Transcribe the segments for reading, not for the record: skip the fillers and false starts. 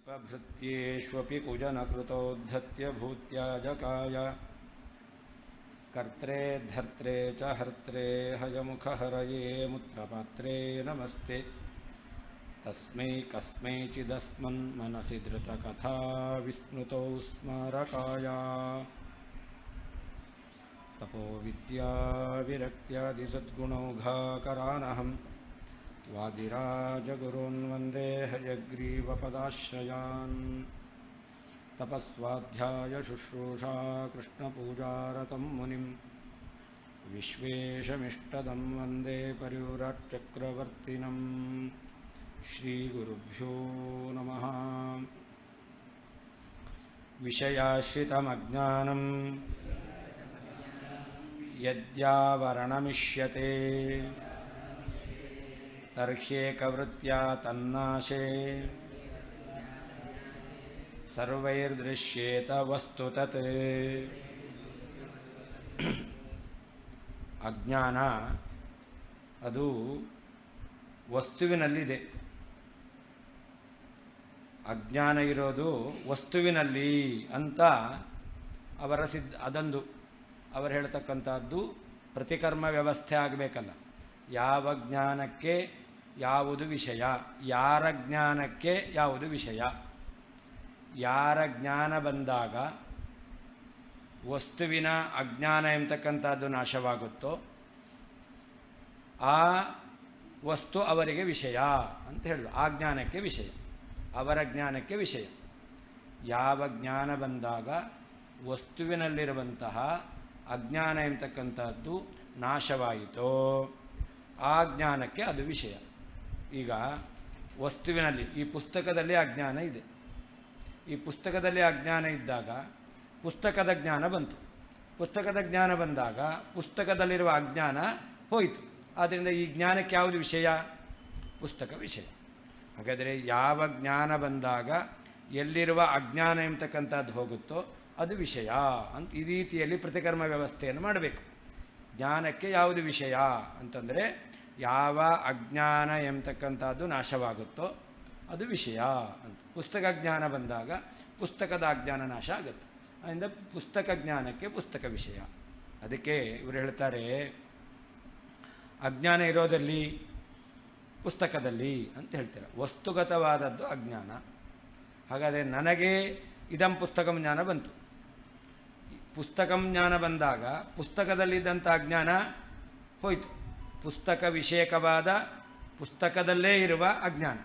अल्पभृत्येष्वपि कुजनकृतोद्धत्य भूत्याजकाय कर्त्रे धर्त्रे च हर्त्रे हयमुखहरये मुत्रपात्रे नमस्ते तस्मै कस्मैचिदस्मन्मनसि धृतकथा विस्मृतौ स्मारकाय तपोविद्याविरक्त्यादिसद्गुणौघाकरानहं वादिराजगुरून् वन्दे हयग्रीवपदाश्रयान् तपस्वाध्यायशुश्रूषा कृष्णपूजारतं मुनिं विश्वेशमिष्टदं वन्दे परिव्राट्चक्रवर्तिनं श्रीगुरुभ्यो नमः। विषयाश्रितमज्ञानं यद्यावरणमिष्यते तर्ह्येकवृत्त्या तन्नाशे सर्वैर्दृश्येत वस्तु तत्। ಅಜ್ಞಾನ ಅದು ವಸ್ತುವಿನಲ್ಲಿದೆ. ಅಜ್ಞಾನ ಇರೋದು ವಸ್ತುವಿನಲ್ಲಿ ಅಂತ ಅದೊಂದು ಅವರು ಹೇಳ್ತಕ್ಕಂಥದ್ದು ಪ್ರತಿಕರ್ಮ ವ್ಯವಸ್ಥೆ ಆಗಬೇಕಲ್ಲ. ಯಾವ ಜ್ಞಾನಕ್ಕೆ ಯಾವುದು ವಿಷಯ, ಯಾರ ಜ್ಞಾನಕ್ಕೆ ಯಾವುದು ವಿಷಯ. ಯಾರ ಜ್ಞಾನ ಬಂದಾಗ ವಸ್ತುವಿನ ಅಜ್ಞಾನ ಎಂಬತಕ್ಕಂಥದ್ದು ನಾಶವಾಗುತ್ತೋ ಆ ವಸ್ತು ಅವರಿಗೆ ವಿಷಯ ಅಂತ ಹೇಳೋದು. ಆ ಜ್ಞಾನಕ್ಕೆ ವಿಷಯ, ಅವರ ಜ್ಞಾನಕ್ಕೆ ವಿಷಯ. ಯಾವ ಜ್ಞಾನ ಬಂದಾಗ ವಸ್ತುವಿನಲ್ಲಿರುವಂತಹ ಅಜ್ಞಾನ ಎಂಬತಕ್ಕಂಥದ್ದು ನಾಶವಾಯಿತೋ ಆ ಜ್ಞಾನಕ್ಕೆ ಅದು ವಿಷಯ. ಈಗ ವಸ್ತುವಿನಲ್ಲಿ ಈ ಪುಸ್ತಕದಲ್ಲಿ ಅಜ್ಞಾನ ಇದೆ. ಈ ಪುಸ್ತಕದಲ್ಲಿ ಅಜ್ಞಾನ ಇದ್ದಾಗ ಪುಸ್ತಕದ ಜ್ಞಾನ ಬಂತು. ಪುಸ್ತಕದ ಜ್ಞಾನ ಬಂದಾಗ ಪುಸ್ತಕದಲ್ಲಿರುವ ಅಜ್ಞಾನ ಹೋಯಿತು. ಆದ್ದರಿಂದ ಈ ಜ್ಞಾನಕ್ಕೆ ಯಾವುದು ವಿಷಯ? ಪುಸ್ತಕ ವಿಷಯ. ಹಾಗಾದರೆ ಯಾವ ಜ್ಞಾನ ಬಂದಾಗ ಎಲ್ಲಿರುವ ಅಜ್ಞಾನ ಎಂಬತಕ್ಕಂಥದ್ದು ಹೋಗುತ್ತೋ ಅದು ವಿಷಯ ಅಂತ ಈ ರೀತಿಯಲ್ಲಿ ಪ್ರತಿಕರ್ಮ ವ್ಯವಸ್ಥೆಯನ್ನು ಮಾಡಬೇಕು. ಜ್ಞಾನಕ್ಕೆ ಯಾವುದು ವಿಷಯ ಅಂತಂದರೆ ಯಾವ ಅಜ್ಞಾನ ಎಂಬತಕ್ಕಂಥದ್ದು ನಾಶವಾಗುತ್ತೋ ಅದು ವಿಷಯ ಅಂತ. ಪುಸ್ತಕ ಜ್ಞಾನ ಬಂದಾಗ ಪುಸ್ತಕದ ಅಜ್ಞಾನ ನಾಶ ಆಗುತ್ತೆ. ಅದರಿಂದ ಪುಸ್ತಕ ಜ್ಞಾನಕ್ಕೆ ಪುಸ್ತಕ ವಿಷಯ. ಅದಕ್ಕೆ ಇವರು ಹೇಳ್ತಾರೆ ಅಜ್ಞಾನ ಇರೋದಲ್ಲಿ ಪುಸ್ತಕದಲ್ಲಿ ಅಂತ ಹೇಳ್ತಾರೆ. ವಸ್ತುಗತವಾದದ್ದು ಅಜ್ಞಾನ. ಹಾಗಾದರೆ ನನಗೆ ಇದಂ ಪುಸ್ತಕಂ ಜ್ಞಾನ ಬಂತು. ಪುಸ್ತಕಂ ಜ್ಞಾನ ಬಂದಾಗ ಪುಸ್ತಕದಲ್ಲಿದ್ದಂಥ ಅಜ್ಞಾನ ಹೋಯಿತು. ಪುಸ್ತಕ ವಿಷಯಕವಾದ ಪುಸ್ತಕದಲ್ಲೇ ಇರುವ ಅಜ್ಞಾನ,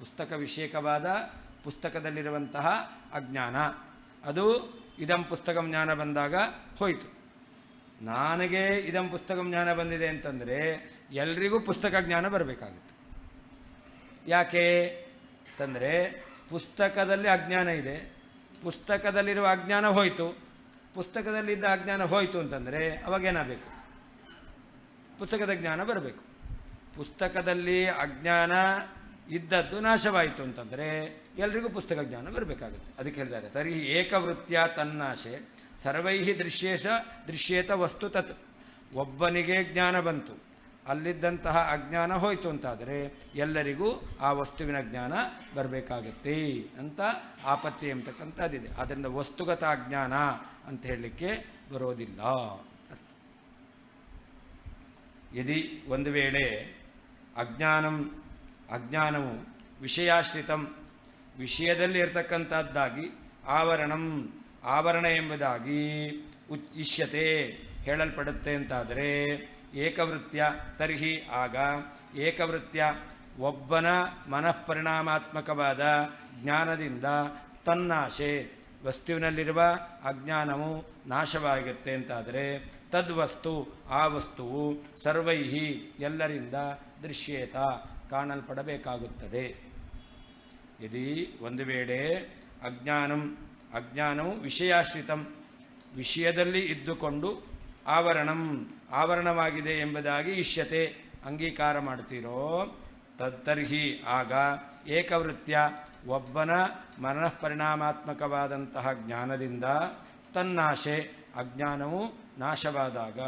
ಪುಸ್ತಕ ವಿಷಯಕವಾದ ಪುಸ್ತಕದಲ್ಲಿರುವಂತಹ ಅಜ್ಞಾನ ಅದು ಇದಂ ಪುಸ್ತಕಂ ಜ್ಞಾನ ಬಂದಾಗ ಹೋಯಿತು. ನನಗೆ ಇದಂ ಪುಸ್ತಕಂ ಜ್ಞಾನ ಬಂದಿದೆ ಅಂತಂದರೆ ಎಲ್ರಿಗೂ ಪುಸ್ತಕ ಜ್ಞಾನ ಬರಬೇಕಾಗುತ್ತೆ. ಯಾಕೆ ಅಂತಂದರೆ ಪುಸ್ತಕದಲ್ಲಿ ಅಜ್ಞಾನ ಇದೆ, ಪುಸ್ತಕದಲ್ಲಿರುವ ಅಜ್ಞಾನ ಹೋಯಿತು. ಪುಸ್ತಕದಲ್ಲಿದ್ದ ಅಜ್ಞಾನ ಹೋಯಿತು ಅಂತಂದರೆ ಅವಾಗೇನಾಗಬೇಕು? ಪುಸ್ತಕದ ಜ್ಞಾನ ಬರಬೇಕು. ಪುಸ್ತಕದಲ್ಲಿ ಅಜ್ಞಾನ ಇದ್ದದ್ದು ನಾಶವಾಯಿತು ಅಂತಂದರೆ ಎಲ್ರಿಗೂ ಪುಸ್ತಕ ಜ್ಞಾನ ಬರಬೇಕಾಗುತ್ತೆ. ಅದಕ್ಕೆ ಹೇಳ್ತಾರೆ ತರ್ಹಿ ಏಕವೃತ್ತ್ಯ ತನ್ನಾಶೆ ಸರ್ವೈಃ ದೃಶ್ಯೇತ ವಸ್ತು ತತ್. ಒಬ್ಬನಿಗೆ ಜ್ಞಾನ ಬಂತು, ಅಲ್ಲಿದ್ದಂತಹ ಅಜ್ಞಾನ ಹೋಯಿತು ಅಂತಾದರೆ ಎಲ್ಲರಿಗೂ ಆ ವಸ್ತುವಿನ ಜ್ಞಾನ ಬರಬೇಕಾಗತ್ತೆ ಅಂತ ಆಪತ್ತಿ ಎಂಬತಕ್ಕಂಥದ್ದಿದೆ. ಆದ್ದರಿಂದ ವಸ್ತುಗತ ಅಜ್ಞಾನ ಅಂತ ಹೇಳಲಿಕ್ಕೆ ಬರೋದಿಲ್ಲ. ಯದಿ ಒಂದು ವೇಳೆ ಅಜ್ಞಾನವು ವಿಷಯಾಶ್ರಿತಂ ವಿಷಯದಲ್ಲಿ ಇರತಕ್ಕಂಥದ್ದಾಗಿ ಆವರಣ ಎಂಬುದಾಗಿ ಇಷ್ಯತೆ ಹೇಳಲ್ಪಡುತ್ತೆ ಅಂತಾದರೆ ಏಕವೃತ್ತ್ಯ ತರ್ಹಿ ಆಗ ಏಕವೃತ್ತ್ಯ ಒಬ್ಬನ ಮನಃಪರಿಣಾಮಾತ್ಮಕವಾದ ಜ್ಞಾನದಿಂದ ತನ್ನಾಶೆ ವಸ್ತುವಿನಲ್ಲಿರುವ ಅಜ್ಞಾನವು ನಾಶವಾಗುತ್ತೆ ಅಂತಾದರೆ ತದ್ವಸ್ತು ಆ ವಸ್ತುವು ಸರ್ವೈಹಿ ಎಲ್ಲರಿಂದ ದೃಶ್ಯೇತ ಕಾಣಲ್ಪಡಬೇಕಾಗುತ್ತದೆ. ಯದಿ ಒಂದು ವೇಳೆ ಅಜ್ಞಾನವು ವಿಷಯಾಶ್ರಿತಂ ವಿಷಯದಲ್ಲಿ ಇದ್ದುಕೊಂಡು ಆವರಣವಾಗಿದೆ ಎಂಬುದಾಗಿ ಇಷ್ಯತೆ ಅಂಗೀಕಾರ ಮಾಡ್ತೀರೋ ತತ್ತರ್ಹಿ ಆಗ ಏಕವೃತ್ತ್ಯ ಒಬ್ಬನ ಮನಃಪರಿಣಾಮಾತ್ಮಕವಾದಂತಹ ಜ್ಞಾನದಿಂದ ತನ್ನಾಶೆ ಅಜ್ಞಾನವು ನಾಶವಾದಾಗ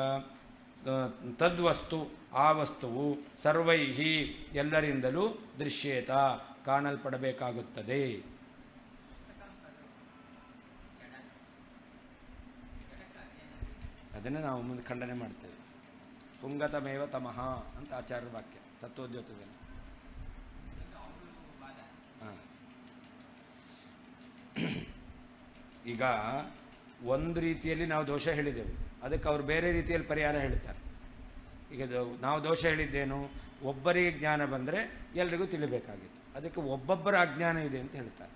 ತದ್ವಸ್ತು ಆ ವಸ್ತುವು ಸರ್ವೈಹಿ ಎಲ್ಲರಿಂದಲೂ ದೃಶ್ಯೇತ ಕಾಣಲ್ಪಡಬೇಕಾಗುತ್ತದೆ. ಅದನ್ನು ನಾವು ಮುಂದೆ ಖಂಡನೆ ಮಾಡ್ತೇವೆ. ಪುಂಗತಮೇವ ತಮಃ ಅಂತ ಆಚಾರ್ಯ ವಾಕ್ಯ ತತ್ವೋದ್ಯೋತದಲ್ಲಿ. ಈಗ ಒಂದು ರೀತಿಯಲ್ಲಿ ನಾವು ದೋಷ ಹೇಳಿದೆವು, ಅದಕ್ಕೆ ಅವರು ಬೇರೆ ರೀತಿಯಲ್ಲಿ ಪರಿಹಾರ ಹೇಳ್ತಾರೆ. ಈಗ ನಾವು ದೋಷ ಹೇಳಿದ್ದೇನು, ಒಬ್ಬರಿಗೆ ಜ್ಞಾನ ಬಂದರೆ ಎಲ್ರಿಗೂ ತಿಳಿಬೇಕಾಗಿತ್ತು, ಅದಕ್ಕೆ ಒಬ್ಬೊಬ್ಬರ ಅಜ್ಞಾನ ಇದೆ ಅಂತ ಹೇಳ್ತಾರೆ.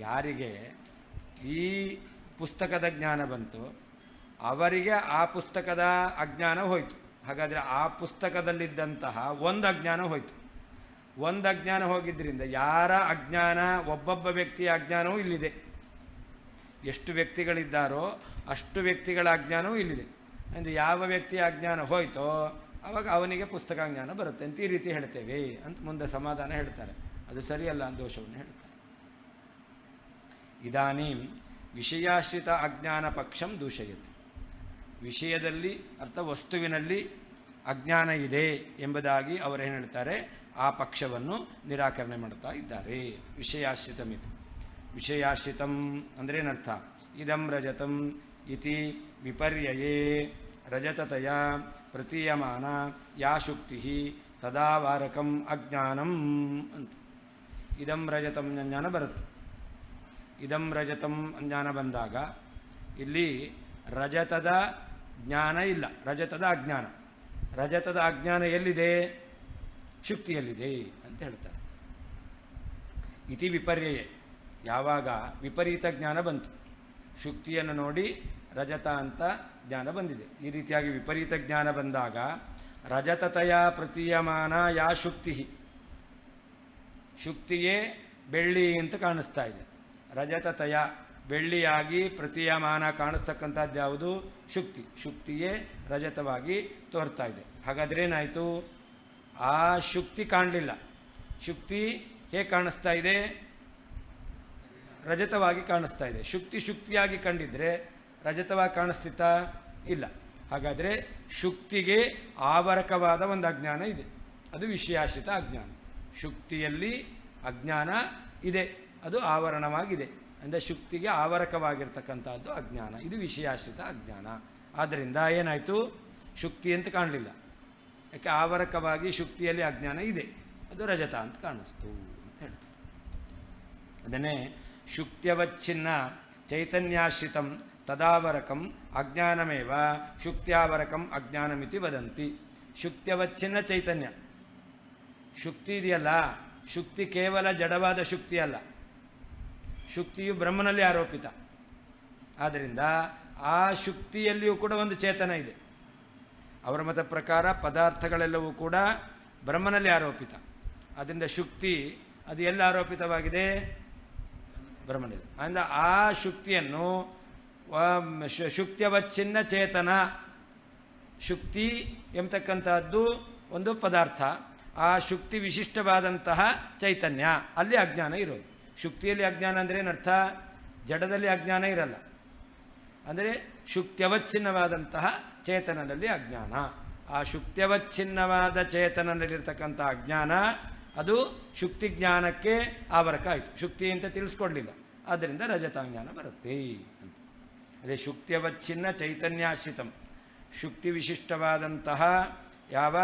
ಯಾರಿಗೆ ಈ ಪುಸ್ತಕದ ಜ್ಞಾನ ಬಂತು ಅವರಿಗೆ ಆ ಪುಸ್ತಕದ ಅಜ್ಞಾನ ಹೋಯಿತು. ಹಾಗಾದರೆ ಆ ಪುಸ್ತಕದಲ್ಲಿದ್ದಂತಹ ಒಂದು ಅಜ್ಞಾನ ಹೋಯಿತು. ಒಂದು ಅಜ್ಞಾನ ಹೋಗಿದ್ದರಿಂದ ಯಾರ ಅಜ್ಞಾನ, ಒಬ್ಬೊಬ್ಬ ವ್ಯಕ್ತಿಯ ಅಜ್ಞಾನವೂ ಇಲ್ಲಿದೆ. ಎಷ್ಟು ವ್ಯಕ್ತಿಗಳಿದ್ದಾರೋ ಅಷ್ಟು ವ್ಯಕ್ತಿಗಳ ಅಜ್ಞಾನವೂ ಇಲ್ಲಿದೆ. ಅಂದರೆ ಯಾವ ವ್ಯಕ್ತಿಯ ಅಜ್ಞಾನ ಹೋಯ್ತೋ ಆವಾಗ ಅವನಿಗೆ ಪುಸ್ತಕ ಜ್ಞಾನ ಬರುತ್ತೆ ಅಂತ ಈ ರೀತಿ ಹೇಳ್ತೇವೆ ಅಂತ ಮುಂದೆ ಸಮಾಧಾನ ಹೇಳ್ತಾರೆ. ಅದು ಸರಿಯಲ್ಲ ಅಂತ ದೋಷವನ್ನು ಹೇಳ್ತಾರೆ. ಇದಾನೀಂ ವಿಷಯಾಶ್ರಿತ ಅಜ್ಞಾನ ಪಕ್ಷಂ ದೂಷಯತಿ. ವಿಷಯದಲ್ಲಿ ಅರ್ಥ ವಸ್ತುವಿನಲ್ಲಿ ಅಜ್ಞಾನ ಇದೆ ಎಂಬುದಾಗಿ ಅವರೇನು ಹೇಳ್ತಾರೆ, ಆ ಪಕ್ಷವನ್ನು ನಿರಾಕರಣೆ ಮಾಡ್ತಾ ಇದ್ದಾರೆ. ವಿಷಯಾಶ್ರಿತಮಿತಿ. ವಿಷಯಾಶ್ರಿತಂ ಅಂದ್ರೇನರ್ಥ, ಇದಂ ರಜತಂ ಇತಿ ವಿಪರ್ಯಯೇ ರಜತತಯ ಪ್ರತೀಯಮಾನ ಯಾ ಶುಕ್ತಿ ತದಾವಾರಕಂ ಅಜ್ಞಾನಂ ಅಂತ. ಇದಂ ರಜತಂ ಜ್ಞಾನ ಬರುತ್ತೆ. ಇದಂ ರಜತಂ ಜ್ಞಾನ ಬಂದಾಗ ಇಲ್ಲಿ ರಜತದ ಜ್ಞಾನ ಇಲ್ಲ, ರಜತದ ಅಜ್ಞಾನ. ರಜತದ ಅಜ್ಞಾನ ಎಲ್ಲಿದೆ? ಶುಕ್ತಿಯಲ್ಲಿದೆ ಅಂತ ಹೇಳ್ತಾರೆ. ಇತಿ ವಿಪರ್ಯಯೇ, ಯಾವಾಗ ವಿಪರೀತ ಜ್ಞಾನ ಬಂತು, ಶುಕ್ತಿಯನ್ನು ನೋಡಿ ರಜತ ಅಂತ ಜ್ಞಾನ ಬಂದಿದೆ. ಈ ರೀತಿಯಾಗಿ ವಿಪರೀತ ಜ್ಞಾನ ಬಂದಾಗ ರಜತತಯ ಪ್ರತೀಯಮಾನ ಯಾ ಶುಕ್ತಿ, ಶುಕ್ತಿಯೇ ಬೆಳ್ಳಿ ಅಂತ ಕಾಣಿಸ್ತಾ ಇದೆ. ರಜತತಯ ಬೆಳ್ಳಿಯಾಗಿ ಪ್ರತೀಯಮಾನ ಕಾಣಿಸ್ತಕ್ಕಂಥದ್ದು ಯಾವುದು? ಶುಕ್ತಿ. ಶುಕ್ತಿಯೇ ರಜತವಾಗಿ ತೋರ್ತಾ ಇದೆ. ಹಾಗಾದ್ರೆ ಏನಾಯಿತು? ಆ ಶುಕ್ತಿ ಕಾಣಲಿಲ್ಲ. ಶುಕ್ತಿ ಹೇಗೆ ಕಾಣಿಸ್ತಾ ಇದೆ? ರಜತವಾಗಿ ಕಾಣಿಸ್ತಾ ಇದೆ. ಶುಕ್ತಿಯಾಗಿ ಕಂಡಿದ್ರೆ ರಜತವಾಗಿ ಕಾಣಿಸ್ತಿತ್ತಾ? ಇಲ್ಲ. ಹಾಗಾದರೆ ಶುಕ್ತಿಗೆ ಆವರಕವಾದ ಒಂದು ಅಜ್ಞಾನ ಇದೆ, ಅದು ವಿಷಯಾಶ್ರಿತ ಅಜ್ಞಾನ. ಶುಕ್ತಿಯಲ್ಲಿ ಅಜ್ಞಾನ ಇದೆ, ಅದು ಆವರಣವಾಗಿದೆ. ಅಂದರೆ ಶುಕ್ತಿಗೆ ಆವರಕವಾಗಿರ್ತಕ್ಕಂಥದ್ದು ಅಜ್ಞಾನ, ಇದು ವಿಷಯಾಶ್ರಿತ ಅಜ್ಞಾನ. ಆದ್ದರಿಂದ ಏನಾಯಿತು? ಶುಕ್ತಿ ಅಂತ ಕಾಣಲಿಲ್ಲ. ಯಾಕೆ? ಆವರಕವಾಗಿ ಶುಕ್ತಿಯಲ್ಲಿ ಅಜ್ಞಾನ ಇದೆ, ಅದು ರಜತ ಅಂತ ಕಾಣಿಸ್ತು ಅಂತ ಹೇಳ್ತಾರೆ. ಅದನ್ನೇ ಶುಕ್ತ್ಯವಚ್ಛಿನ್ನ ಚೈತನ್ಯಾಶ್ರಿತಂ ತದಾವರಕಂ ಅಜ್ಞಾನಮೇವ ಶುಕ್ತ್ಯಾವರಕಂ ಅಜ್ಞಾನಮಿತಿ ವದಂತಿ. ಶುಕ್ತ್ಯವಚ್ಛಿನ್ನ ಚೈತನ್ಯ, ಶುಕ್ತಿ ಇದೆಯಲ್ಲ, ಶುಕ್ತಿ ಕೇವಲ ಜಡವಾದ ಶುಕ್ತಿ ಅಲ್ಲ, ಶುಕ್ತಿಯು ಬ್ರಹ್ಮನಲ್ಲಿ ಆರೋಪಿತ. ಆದ್ದರಿಂದ ಆ ಶುಕ್ತಿಯಲ್ಲಿಯೂ ಕೂಡ ಒಂದು ಚೇತನ ಇದೆ. ಅವರ ಮತ ಪ್ರಕಾರ ಪದಾರ್ಥಗಳೆಲ್ಲವೂ ಕೂಡ ಬ್ರಹ್ಮನಲ್ಲಿ ಆರೋಪಿತ. ಆದ್ದರಿಂದ ಶುಕ್ತಿ ಅದು ಎಲ್ಲ ಆರೋಪಿತವಾಗಿದೆ? ಬ್ರಹ್ಮನಲ್ಲಿ. ಅಂದರೆ ಆ ಶುಕ್ತಿಯನ್ನು ಶುಕ್ತ್ಯವಚ್ಛಿನ್ನ ಚೇತನ, ಶುಕ್ತಿ ಎಂಬತಕ್ಕಂಥದ್ದು ಒಂದು ಪದಾರ್ಥ, ಆ ಶುಕ್ತಿ ವಿಶಿಷ್ಟವಾದಂತಹ ಚೈತನ್ಯ, ಅಲ್ಲಿ ಅಜ್ಞಾನ ಇರೋದು. ಶುಕ್ತಿಯಲ್ಲಿ ಅಜ್ಞಾನ ಅಂದರೆ ಏನರ್ಥ? ಜಡದಲ್ಲಿ ಅಜ್ಞಾನ ಇರಲ್ಲ. ಅಂದರೆ ಶುಕ್ತ್ಯವಚ್ಛಿನ್ನವಾದಂತಹ ಚೇತನದಲ್ಲಿ ಅಜ್ಞಾನ. ಆ ಶುಕ್ತ್ಯವಚ್ಛಿನ್ನವಾದ ಚೇತನದಲ್ಲಿರ್ತಕ್ಕಂಥ ಅಜ್ಞಾನ ಅದು ಶುಕ್ತಿ ಜ್ಞಾನಕ್ಕೆ ಆವರಕ ಆಯಿತು. ಶುಕ್ತಿ ಅಂತ ತಿಳಿಸ್ಕೊಡ್ಲಿಲ್ಲ, ಆದ್ದರಿಂದ ರಜತಾಜ್ಞಾನ ಬರುತ್ತೆ ಅಂತ. ಅದೇ ಶುಕ್ತ್ಯವಚ್ಛಿನ್ನ ಚೈತನ್ಯಾಶ್ರಿತಂ, ಶುಕ್ತಿ ವಿಶಿಷ್ಟವಾದಂತಹ ಯಾವ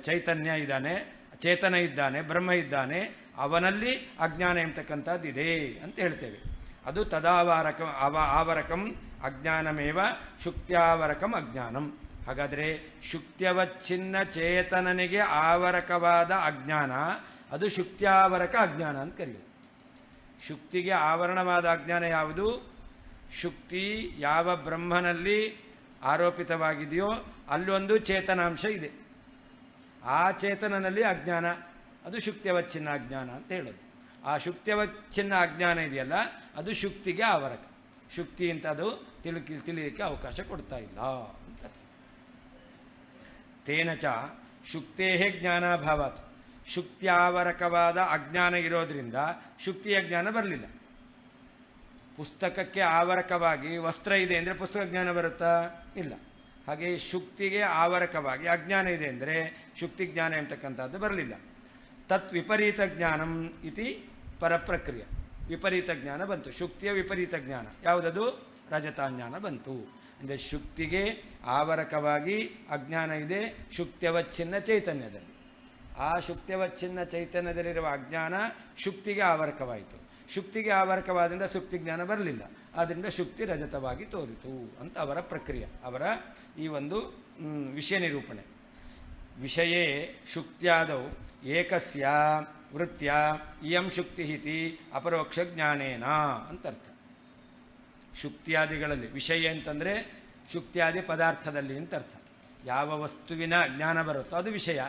ಚೈತನ್ಯ ಇದ್ದಾನೆ, ಚೇತನ ಇದ್ದಾನೆ, ಬ್ರಹ್ಮ ಇದ್ದಾನೆ, ಅವನಲ್ಲಿ ಅಜ್ಞಾನ ಎಂಬತಕ್ಕಂಥದ್ದು ಇದೆ ಅಂತ ಹೇಳ್ತೇವೆ. ಅದು ಆವರಕಂ ಅಜ್ಞಾನಮೇವ ಶುಕ್ತ್ಯಾವರಕಂ ಅಜ್ಞಾನಂ. ಹಾಗಾದರೆ ಶುಕ್ತ್ಯವಚ್ಛಿನ್ನ ಚೇತನನಿಗೆ ಆವರಕವಾದ ಅಜ್ಞಾನ ಅದು ಶುಕ್ತ್ಯಾವರಕ ಅಜ್ಞಾನ ಅಂತ ಕರೆಯೋದು. ಶುಕ್ತಿಗೆ ಆವರಣವಾದ ಅಜ್ಞಾನ ಯಾವುದು? ಶುಕ್ತಿ ಯಾವ ಬ್ರಹ್ಮನಲ್ಲಿ ಆರೋಪಿತವಾಗಿದೆಯೋ ಅಲ್ಲೊಂದು ಚೇತನಾಂಶ ಇದೆ, ಆ ಚೇತನನಲ್ಲಿ ಅಜ್ಞಾನ, ಅದು ಶುಕ್ತ್ಯವಚ್ಛಿನ್ನ ಅಜ್ಞಾನ ಅಂತ ಹೇಳೋದು. ಆ ಶುಕ್ತ್ಯವಚ್ಛಿನ್ನ ಅಜ್ಞಾನ ಇದೆಯಲ್ಲ ಅದು ಶುಕ್ತಿಗೆ ಆವರಕ. ಶುಕ್ತಿ ಅಂತ ಅದು ತಿಳಿಯಲಿಕ್ಕೆ ಅವಕಾಶ ಕೊಡ್ತಾ ಇಲ್ಲ ಅಂತ. ತೇನ ಚ ಶುಕ್ತೇ ಜ್ಞಾನಾಭಾವಾತ್, ಶುಕ್ತ್ಯಾವರಕವಾದ ಅಜ್ಞಾನ ಇರೋದರಿಂದ ಶುಕ್ತಿಯ ಜ್ಞಾನ ಬರಲಿಲ್ಲ. ಪುಸ್ತಕಕ್ಕೆ ಆವರಕವಾಗಿ ವಸ್ತ್ರ ಇದೆ ಅಂದರೆ ಪುಸ್ತಕ ಜ್ಞಾನ ಬರುತ್ತಾ? ಇಲ್ಲ. ಹಾಗೆ ಶುಕ್ತಿಗೆ ಆವರಕವಾಗಿ ಅಜ್ಞಾನ ಇದೆ ಅಂದರೆ ಶುಕ್ತಿ ಜ್ಞಾನ ಎಂಬತಕ್ಕಂಥದ್ದು ಬರಲಿಲ್ಲ. ತತ್ ವಿಪರೀತ ಜ್ಞಾನಂ ಇತಿ ಪರಪ್ರಕ್ರಿಯೆ. ವಿಪರೀತ ಜ್ಞಾನ ಬಂತು, ಶುಕ್ತಿಯ ವಿಪರೀತ ಜ್ಞಾನ ಯಾವುದದು? ರಜತಾಜ್ಞಾನ ಬಂತು. ಅಂದರೆ ಶುಕ್ತಿಗೆ ಆವರಕವಾಗಿ ಅಜ್ಞಾನ ಇದೆ ಶುಕ್ತ್ಯವಚ್ಛಿನ್ನ ಚೈತನ್ಯದಲ್ಲಿ. ಆ ಶುಕ್ತ್ಯವಚ್ಛಿನ್ನ ಚೈತನ್ಯದಲ್ಲಿರುವ ಅಜ್ಞಾನ ಶುಕ್ತಿಗೆ ಆವರಕವಾಯಿತು. ಶುಕ್ತಿಗೆ ಆವರಕವಾದಿಂದ ಶುಕ್ತಿ ಜ್ಞಾನ ಬರಲಿಲ್ಲ, ಆದ್ದರಿಂದ ಶುಕ್ತಿ ರಜತವಾಗಿ ತೋರಿತು ಅಂತ ಅವರ ಪ್ರಕ್ರಿಯೆ, ಅವರ ಈ ಒಂದು ವಿಷಯ ನಿರೂಪಣೆ. ವಿಷಯೇ ಶುಕ್ತ್ಯಾದೌ ಏಕಸ್ಯ ವೃತ್ಯ ಇಯಂ ಶುಕ್ತಿ ಇತಿ ಅಪರೋಕ್ಷ ಜ್ಞಾನೇನ ಅಂತರ್ಥ. ಶುಕ್ತಿಯಾದಿಗಳಲ್ಲಿ ವಿಷಯ ಅಂತಂದರೆ ಶುಕ್ತಿಯಾದಿ ಪದಾರ್ಥದಲ್ಲಿ ಅಂತ ಅರ್ಥ. ಯಾವ ವಸ್ತುವಿನ ಜ್ಞಾನ ಬರುತ್ತೋ ಅದು ವಿಷಯ.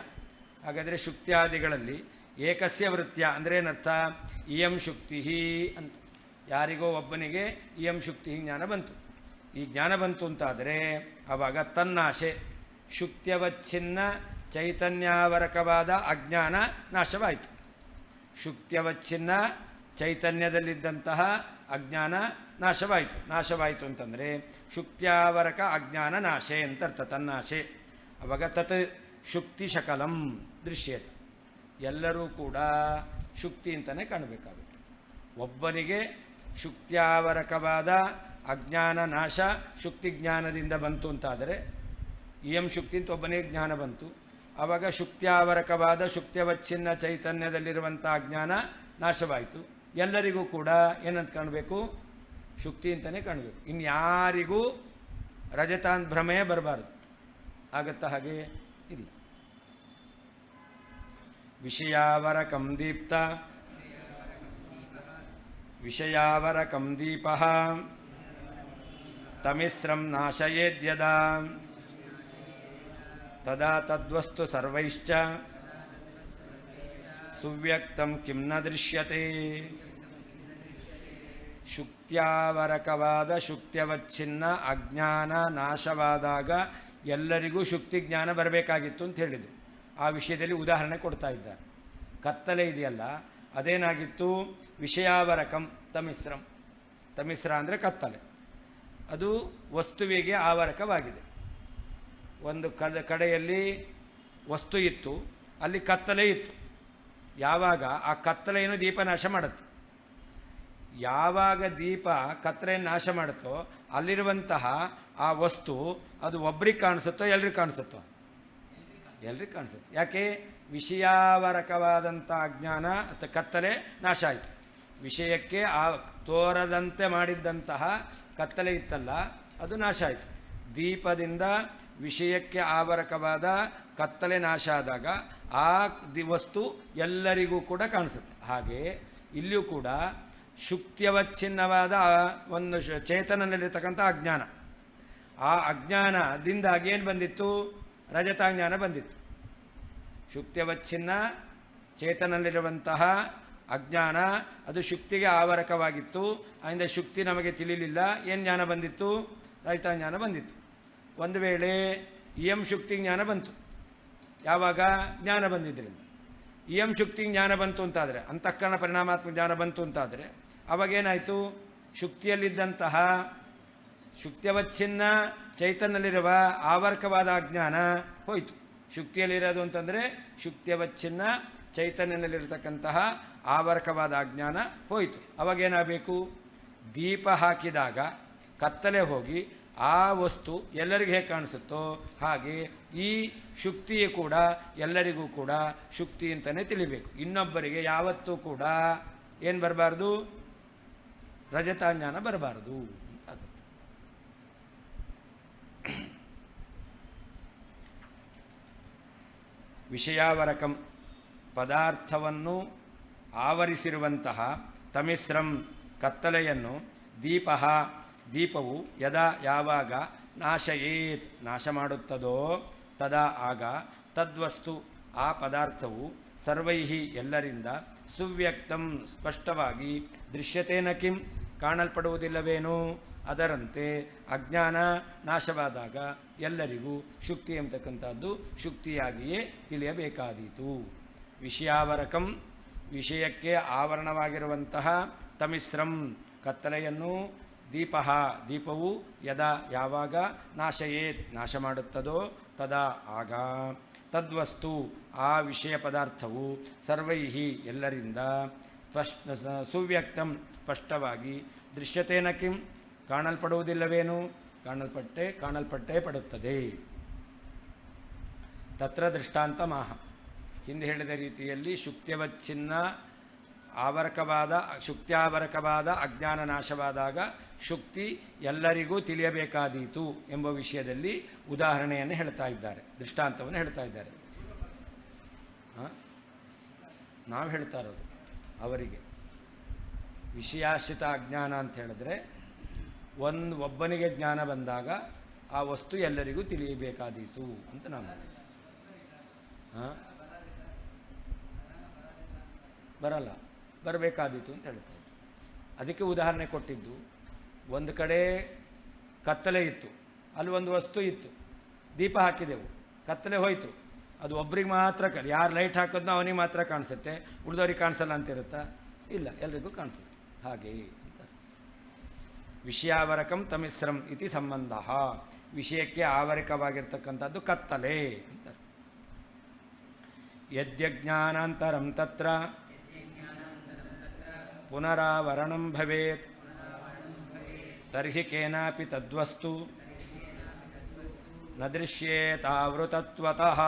ಹಾಗಾದರೆ ಶುಕ್ತಿಯಾದಿಗಳಲ್ಲಿ ಏಕಸ್ಯ ವೃತ್ಯ ಅಂದರೆ ಏನರ್ಥ? ಇಯಂ ಶುಕ್ತಿ ಅಂತ. ಯಾರಿಗೋ ಒಬ್ಬನಿಗೆ ಇಯಂ ಶುಕ್ತಿ ಜ್ಞಾನ ಬಂತು. ಈ ಜ್ಞಾನ ಬಂತು ಅಂತಾದರೆ ಆವಾಗ ತನ್ನಾಶೆ ಶುಕ್ತ್ಯವಚ್ಛಿನ್ನ ಚೈತನ್ಯಾವರಕವಾದ ಅಜ್ಞಾನ ನಾಶವಾಯಿತು. ಶುಕ್ತ್ಯವಚ್ಛಿನ್ನ ಚೈತನ್ಯದಲ್ಲಿದ್ದಂತಹ ಅಜ್ಞಾನ ನಾಶವಾಯಿತು. ನಾಶವಾಯಿತು ಅಂತಂದರೆ ಶುಕ್ತ್ಯಾವರಕ ಅಜ್ಞಾನ ನಾಶೆ ಅಂತರ್ಥ, ತನ್ನಾಶೆ. ಅವಾಗ ತತ್ ಶುಕ್ತಿ ಶಕಲಂ ದೃಶ್ಯತೆ. ಎಲ್ಲರೂ ಕೂಡ ಶುಕ್ತಿ ಅಂತಲೇ ಕಾಣಬೇಕಾಗುತ್ತೆ. ಒಬ್ಬನಿಗೆ ಶುಕ್ತ್ಯಾವರಕವಾದ ಅಜ್ಞಾನ ನಾಶ ಶುಕ್ತಿ ಜ್ಞಾನದಿಂದ ಬಂತು ಅಂತಾದರೆ, ಇಯಂ ಶುಕ್ತಿ ಅಂತ ಒಬ್ಬನಿಗೆ ಜ್ಞಾನ ಬಂತು, ಆವಾಗ ಶುಕ್ತ್ಯಾವರಕವಾದ ಶುಕ್ತ್ಯವಚ್ಛಿನ್ನ ಚೈತನ್ಯದಲ್ಲಿರುವಂಥ ಅಜ್ಞಾನ ನಾಶವಾಯಿತು. ಎಲ್ಲರಿಗೂ ಕೂಡ ಏನಂತ ಕಾಣಬೇಕು? ಶುಕ್ತಿ ಅಂತಲೇ ಕಾಣಬೇಕು. ಇನ್ಯಾರಿಗೂ ರಜತಾನ್ ಭ್ರಮೆಯೇ ಬರಬಾರ್ದು. ಆಗತ್ತಾ? ಹಾಗೆ ಇಲ್ಲ. ವಿಷಯಾವರಕಂ ದೀಪ್ತ ವಿಷಯಾವರಕಂ ದೀಪಃ ತಮಿಸ್ರಂ ನಾಶಯೇದ್ಯದಾ ತದಾ ತದ್ವಸ್ತು ಸರ್ವೈಶ್ಚ ಸುವ್ಯಕ್ತಂ ಕಿಂ ನ ದೃಶ್ಯತೆ. ಶುಕ್ತ್ಯಾವರಕವಾದ ಶುಕ್ತ್ಯವಚ್ಛಿನ್ನ ಅಜ್ಞಾನ ನಾಶವಾದಾಗ ಎಲ್ಲರಿಗೂ ಶುಕ್ತಿ ಜ್ಞಾನ ಬರಬೇಕಾಗಿತ್ತು ಅಂತ ಹೇಳಿದರು. ಆ ವಿಷಯದಲ್ಲಿ ಉದಾಹರಣೆ ಕೊಡ್ತಾ ಇದ್ದಾರೆ. ಕತ್ತಲೆ ಇದೆಯಲ್ಲ, ಅದೇನಾಗಿತ್ತು? ವಿಷಯಾವರಕಂ ತಮಿಸ್ರಂ. ತಮಿಸ್ರ ಅಂದರೆ ಕತ್ತಲೆ. ಅದು ವಸ್ತುವಿಗೆ ಆವರಕವಾಗಿದೆ. ಒಂದು ಕಡೆಯಲ್ಲಿ ವಸ್ತು ಇತ್ತು, ಅಲ್ಲಿ ಕತ್ತಲೆ ಇತ್ತು. ಯಾವಾಗ ಆ ಕತ್ತಲೆಯನ್ನು ದೀಪ ನಾಶ ಮಾಡುತ್ತೆ. ಯಾವಾಗ ದೀಪ ಕತ್ತಲೆಯನ್ನು ನಾಶ ಮಾಡುತ್ತೋ ಅಲ್ಲಿರುವಂತಹ ಆ ವಸ್ತು ಅದು ಒಬ್ರಿಗೆ ಕಾಣಿಸುತ್ತೋ ಎಲ್ರಿಗೆ ಕಾಣಿಸುತ್ತೋ? ಎಲ್ರಿಗೆ ಕಾಣಿಸುತ್ತೆ. ಯಾಕೆ? ವಿಷಯಾವರಕವಾದಂಥ ಅಜ್ಞಾನ ಅಥವಾ ಕತ್ತಲೆ ನಾಶ ಆಯಿತು. ವಿಷಯಕ್ಕೆ ತೋರದಂತೆ ಮಾಡಿದ್ದಂತಹ ಕತ್ತಲೆ ಇತ್ತಲ್ಲ, ಅದು ನಾಶ ಆಯಿತು. ದೀಪದಿಂದ ವಿಷಯಕ್ಕೆ ಆವರಕವಾದ ಕತ್ತಲೆ ನಾಶ ಆದಾಗ ಆ ವಸ್ತು ಎಲ್ಲರಿಗೂ ಕೂಡ ಕಾಣಿಸುತ್ತೆ. ಹಾಗೆ ಇಲ್ಲಿಯೂ ಕೂಡ ಶುಕ್ತ್ಯವಚ್ಛಿನ್ನವಾದ ಒಂದು ಚೇತನದಲ್ಲಿರ್ತಕ್ಕಂಥ ಅಜ್ಞಾನ, ಆ ಅಜ್ಞಾನದಿಂದಾಗಿ ಏನು ಬಂದಿತ್ತು? ರಜತಾಜ್ಞಾನ ಬಂದಿತ್ತು. ಶುಕ್ತ್ಯವಚ್ಛಿನ್ನ ಚೇತನದಲ್ಲಿರುವಂತಹ ಅಜ್ಞಾನ ಅದು ಶುಕ್ತಿಗೆ ಆವರಕವಾಗಿತ್ತು. ಅದರಿಂದ ಶುಕ್ತಿ ನಮಗೆ ತಿಳಿಲಿಲ್ಲ. ಏನು ಜ್ಞಾನ ಬಂದಿತ್ತು? ರಜತಾಜ್ಞಾನ ಬಂದಿತ್ತು. ಒಂದು ವೇಳೆ ಇಯಂ ಶುಕ್ತಿ ಜ್ಞಾನ ಬಂತು. ಯಾವಾಗ? ಜ್ಞಾನ ಬಂದಿದ್ದರಿಂದ. ಇಯಂ ಶುಕ್ತಿ ಜ್ಞಾನ ಬಂತು ಅಂತಾದರೆ, ಅಂತಃಕರಣ ಪರಿಣಾಮಾತ್ಮಕ ಜ್ಞಾನ ಬಂತು ಅಂತಾದರೆ ಅವಾಗೇನಾಯಿತು? ಶುಕ್ತಿಯಲ್ಲಿದ್ದಂತಹ ಶುಕ್ತ್ಯವಚ್ಛಿನ್ನ ಚೈತನ್ಯದಲ್ಲಿರುವ ಆವರ್ಕವಾದ ಅಜ್ಞಾನ ಹೋಯಿತು. ಶುಕ್ತಿಯಲ್ಲಿರೋದು ಅಂತಂದರೆ ಶುಕ್ತ್ಯವಚ್ಛಿನ್ನ ಚೈತನ್ಯದಲ್ಲಿರತಕ್ಕಂತಹ ಆವರ್ಕವಾದ ಅಜ್ಞಾನ ಹೋಯಿತು. ಅವಾಗೇನಾಗಬೇಕು? ದೀಪ ಹಾಕಿದಾಗ ಕತ್ತಲೆ ಹೋಗಿ ಆ ವಸ್ತು ಎಲ್ಲರಿಗೂ ಹೇಗೆ ಕಾಣಿಸುತ್ತೋ ಹಾಗೆ ಈ ಶುಕ್ತಿಯು ಕೂಡ ಎಲ್ಲರಿಗೂ ಕೂಡ ಶುಕ್ತಿ ಅಂತಲೇ ತಿಳಿಬೇಕು. ಇನ್ನೊಬ್ಬರಿಗೆ ಯಾವತ್ತೂ ಕೂಡ ಏನು ಬರಬಾರ್ದು? ರಜತಾಜ್ಞಾನ ಬರಬಾರ್ದು ಆಗುತ್ತೆ. ವಿಷಯಾವರಕಂ ಪದಾರ್ಥವನ್ನು ಆವರಿಸಿರುವಂತಹ ತಮಿಸ್ರಂ ಕತ್ತಲೆಯನ್ನು ದೀಪವು ಯದಾ ಯಾವಾಗ ನಾಶಯೇತ್ ನಾಶ ಮಾಡುತ್ತದೋ ತದಾ ಆಗ ತದ್ವಸ್ತು ಆ ಪದಾರ್ಥವು ಸರ್ವೈಹಿ ಎಲ್ಲರಿಂದ ಸುವ್ಯಕ್ತಂ ಸ್ಪಷ್ಟವಾಗಿ ದೃಶ್ಯತೇನ ಕಿಂ ಕಾಣಲ್ಪಡುವುದಿಲ್ಲವೇನೋ ಅದರಂತೆ ಅಜ್ಞಾನ ನಾಶವಾದಾಗ ಎಲ್ಲರಿಗೂ ಶುಕ್ತಿ ಎಂಬತಕ್ಕಂಥದ್ದು ಶುಕ್ತಿಯಾಗಿಯೇ ತಿಳಿಯಬೇಕಾದೀತು. ವಿಷಯಾವರಕಂ ವಿಷಯಕ್ಕೆ ಆವರಣವಾಗಿರುವಂತಹ ತಮಿಸ್ರಂ ಕತ್ತಲೆಯನ್ನು ದೀಪವು ಯದಾ ಯಾವಾಗ ನಾಶಯೇತ್ ನಾಶ ಮಾಡುತ್ತದೋ ತದಾ ಆಗ ತದ್ವಸ್ತು ಆ ವಿಷಯ ಪದಾರ್ಥವು ಸರ್ವೈಹಿ ಎಲ್ಲರಿಂದ ಸುವ್ಯಕ್ತಂ ಸ್ಪಷ್ಟವಾಗಿ ದೃಶ್ಯತೇನ ಕಿಂ ಕಾಣಲ್ಪಡುವುದಿಲ್ಲವೇನು ಕಾಣಲ್ಪಟ್ಟೇ ಪಡುತ್ತದೆ. ತತ್ರ ದೃಷ್ಟಾಂತ ಮಾಹ ಹಿಂದೆ ಹೇಳಿದ ರೀತಿಯಲ್ಲಿ ಶುಕ್ತ್ಯಾವರಕವಾದ ಅಜ್ಞಾನ ನಾಶವಾದಾಗ ಶುಕ್ತಿ ಎಲ್ಲರಿಗೂ ತಿಳಿಯಬೇಕಾದೀತು ಎಂಬ ವಿಷಯದಲ್ಲಿ ಉದಾಹರಣೆಯನ್ನು ಹೇಳ್ತಾ ಇದ್ದಾರೆ, ದೃಷ್ಟಾಂತವನ್ನು ಹೇಳ್ತಾ ಇದ್ದಾರೆ. ನಾವು ಹೇಳ್ತಾ ಇರೋದು ಅವರಿಗೆ ವಿಷಯಾಶ್ರಿತ ಅಜ್ಞಾನ ಅಂತ ಹೇಳಿದ್ರೆ ಒಬ್ಬನಿಗೆ ಜ್ಞಾನ ಬಂದಾಗ ಆ ವಸ್ತು ಎಲ್ಲರಿಗೂ ತಿಳಿಯಬೇಕಾದೀತು ಅಂತ ನಾವು ಬರಬೇಕಾದೀತು ಅಂತ ಹೇಳ್ತಾ ಇದ್ದೆ. ಅದಕ್ಕೆ ಉದಾಹರಣೆ ಕೊಟ್ಟಿದ್ದು, ಒಂದು ಕಡೆ ಕತ್ತಲೆ ಇತ್ತು, ಅಲ್ಲಿ ಒಂದು ವಸ್ತು ಇತ್ತು, ದೀಪ ಹಾಕಿದೆವು, ಕತ್ತಲೆ ಹೋಯಿತು, ಅದು ಒಬ್ರಿಗೆ ಮಾತ್ರ ಯಾರು ಲೈಟ್ ಹಾಕೋದ್ನೋ ಅವನಿಗೆ ಮಾತ್ರ ಕಾಣಿಸುತ್ತೆ, ಉಳಿದವ್ರಿಗೆ ಕಾಣಿಸಲ್ಲ ಅಂತಿರುತ್ತಾ? ಇಲ್ಲ, ಎಲ್ರಿಗೂ ಕಾಣಿಸುತ್ತೆ. ಹಾಗೆಯೇ ಅಂತ ವಿಷಯಾವರಕಂ ತಮಿಸ್ರಂ ಇತಿ ಸಂಬಂಧ, ವಿಷಯಕ್ಕೆ ಆವರಕವಾಗಿರ್ತಕ್ಕಂಥದ್ದು ಕತ್ತಲೆ ಅಂತ. ಯದ್ಯಜ್ಞಾನಾಂತರಂ ತತ್ರ ಪುನರಾವರಣಂ ಭವೇತ್ ತರ್ಹಿ ಕೇನಾಪಿ ತದ್ವಸ್ತು ನ ದೃಶ್ಯೇತಾವೃತತ್ವತಃ.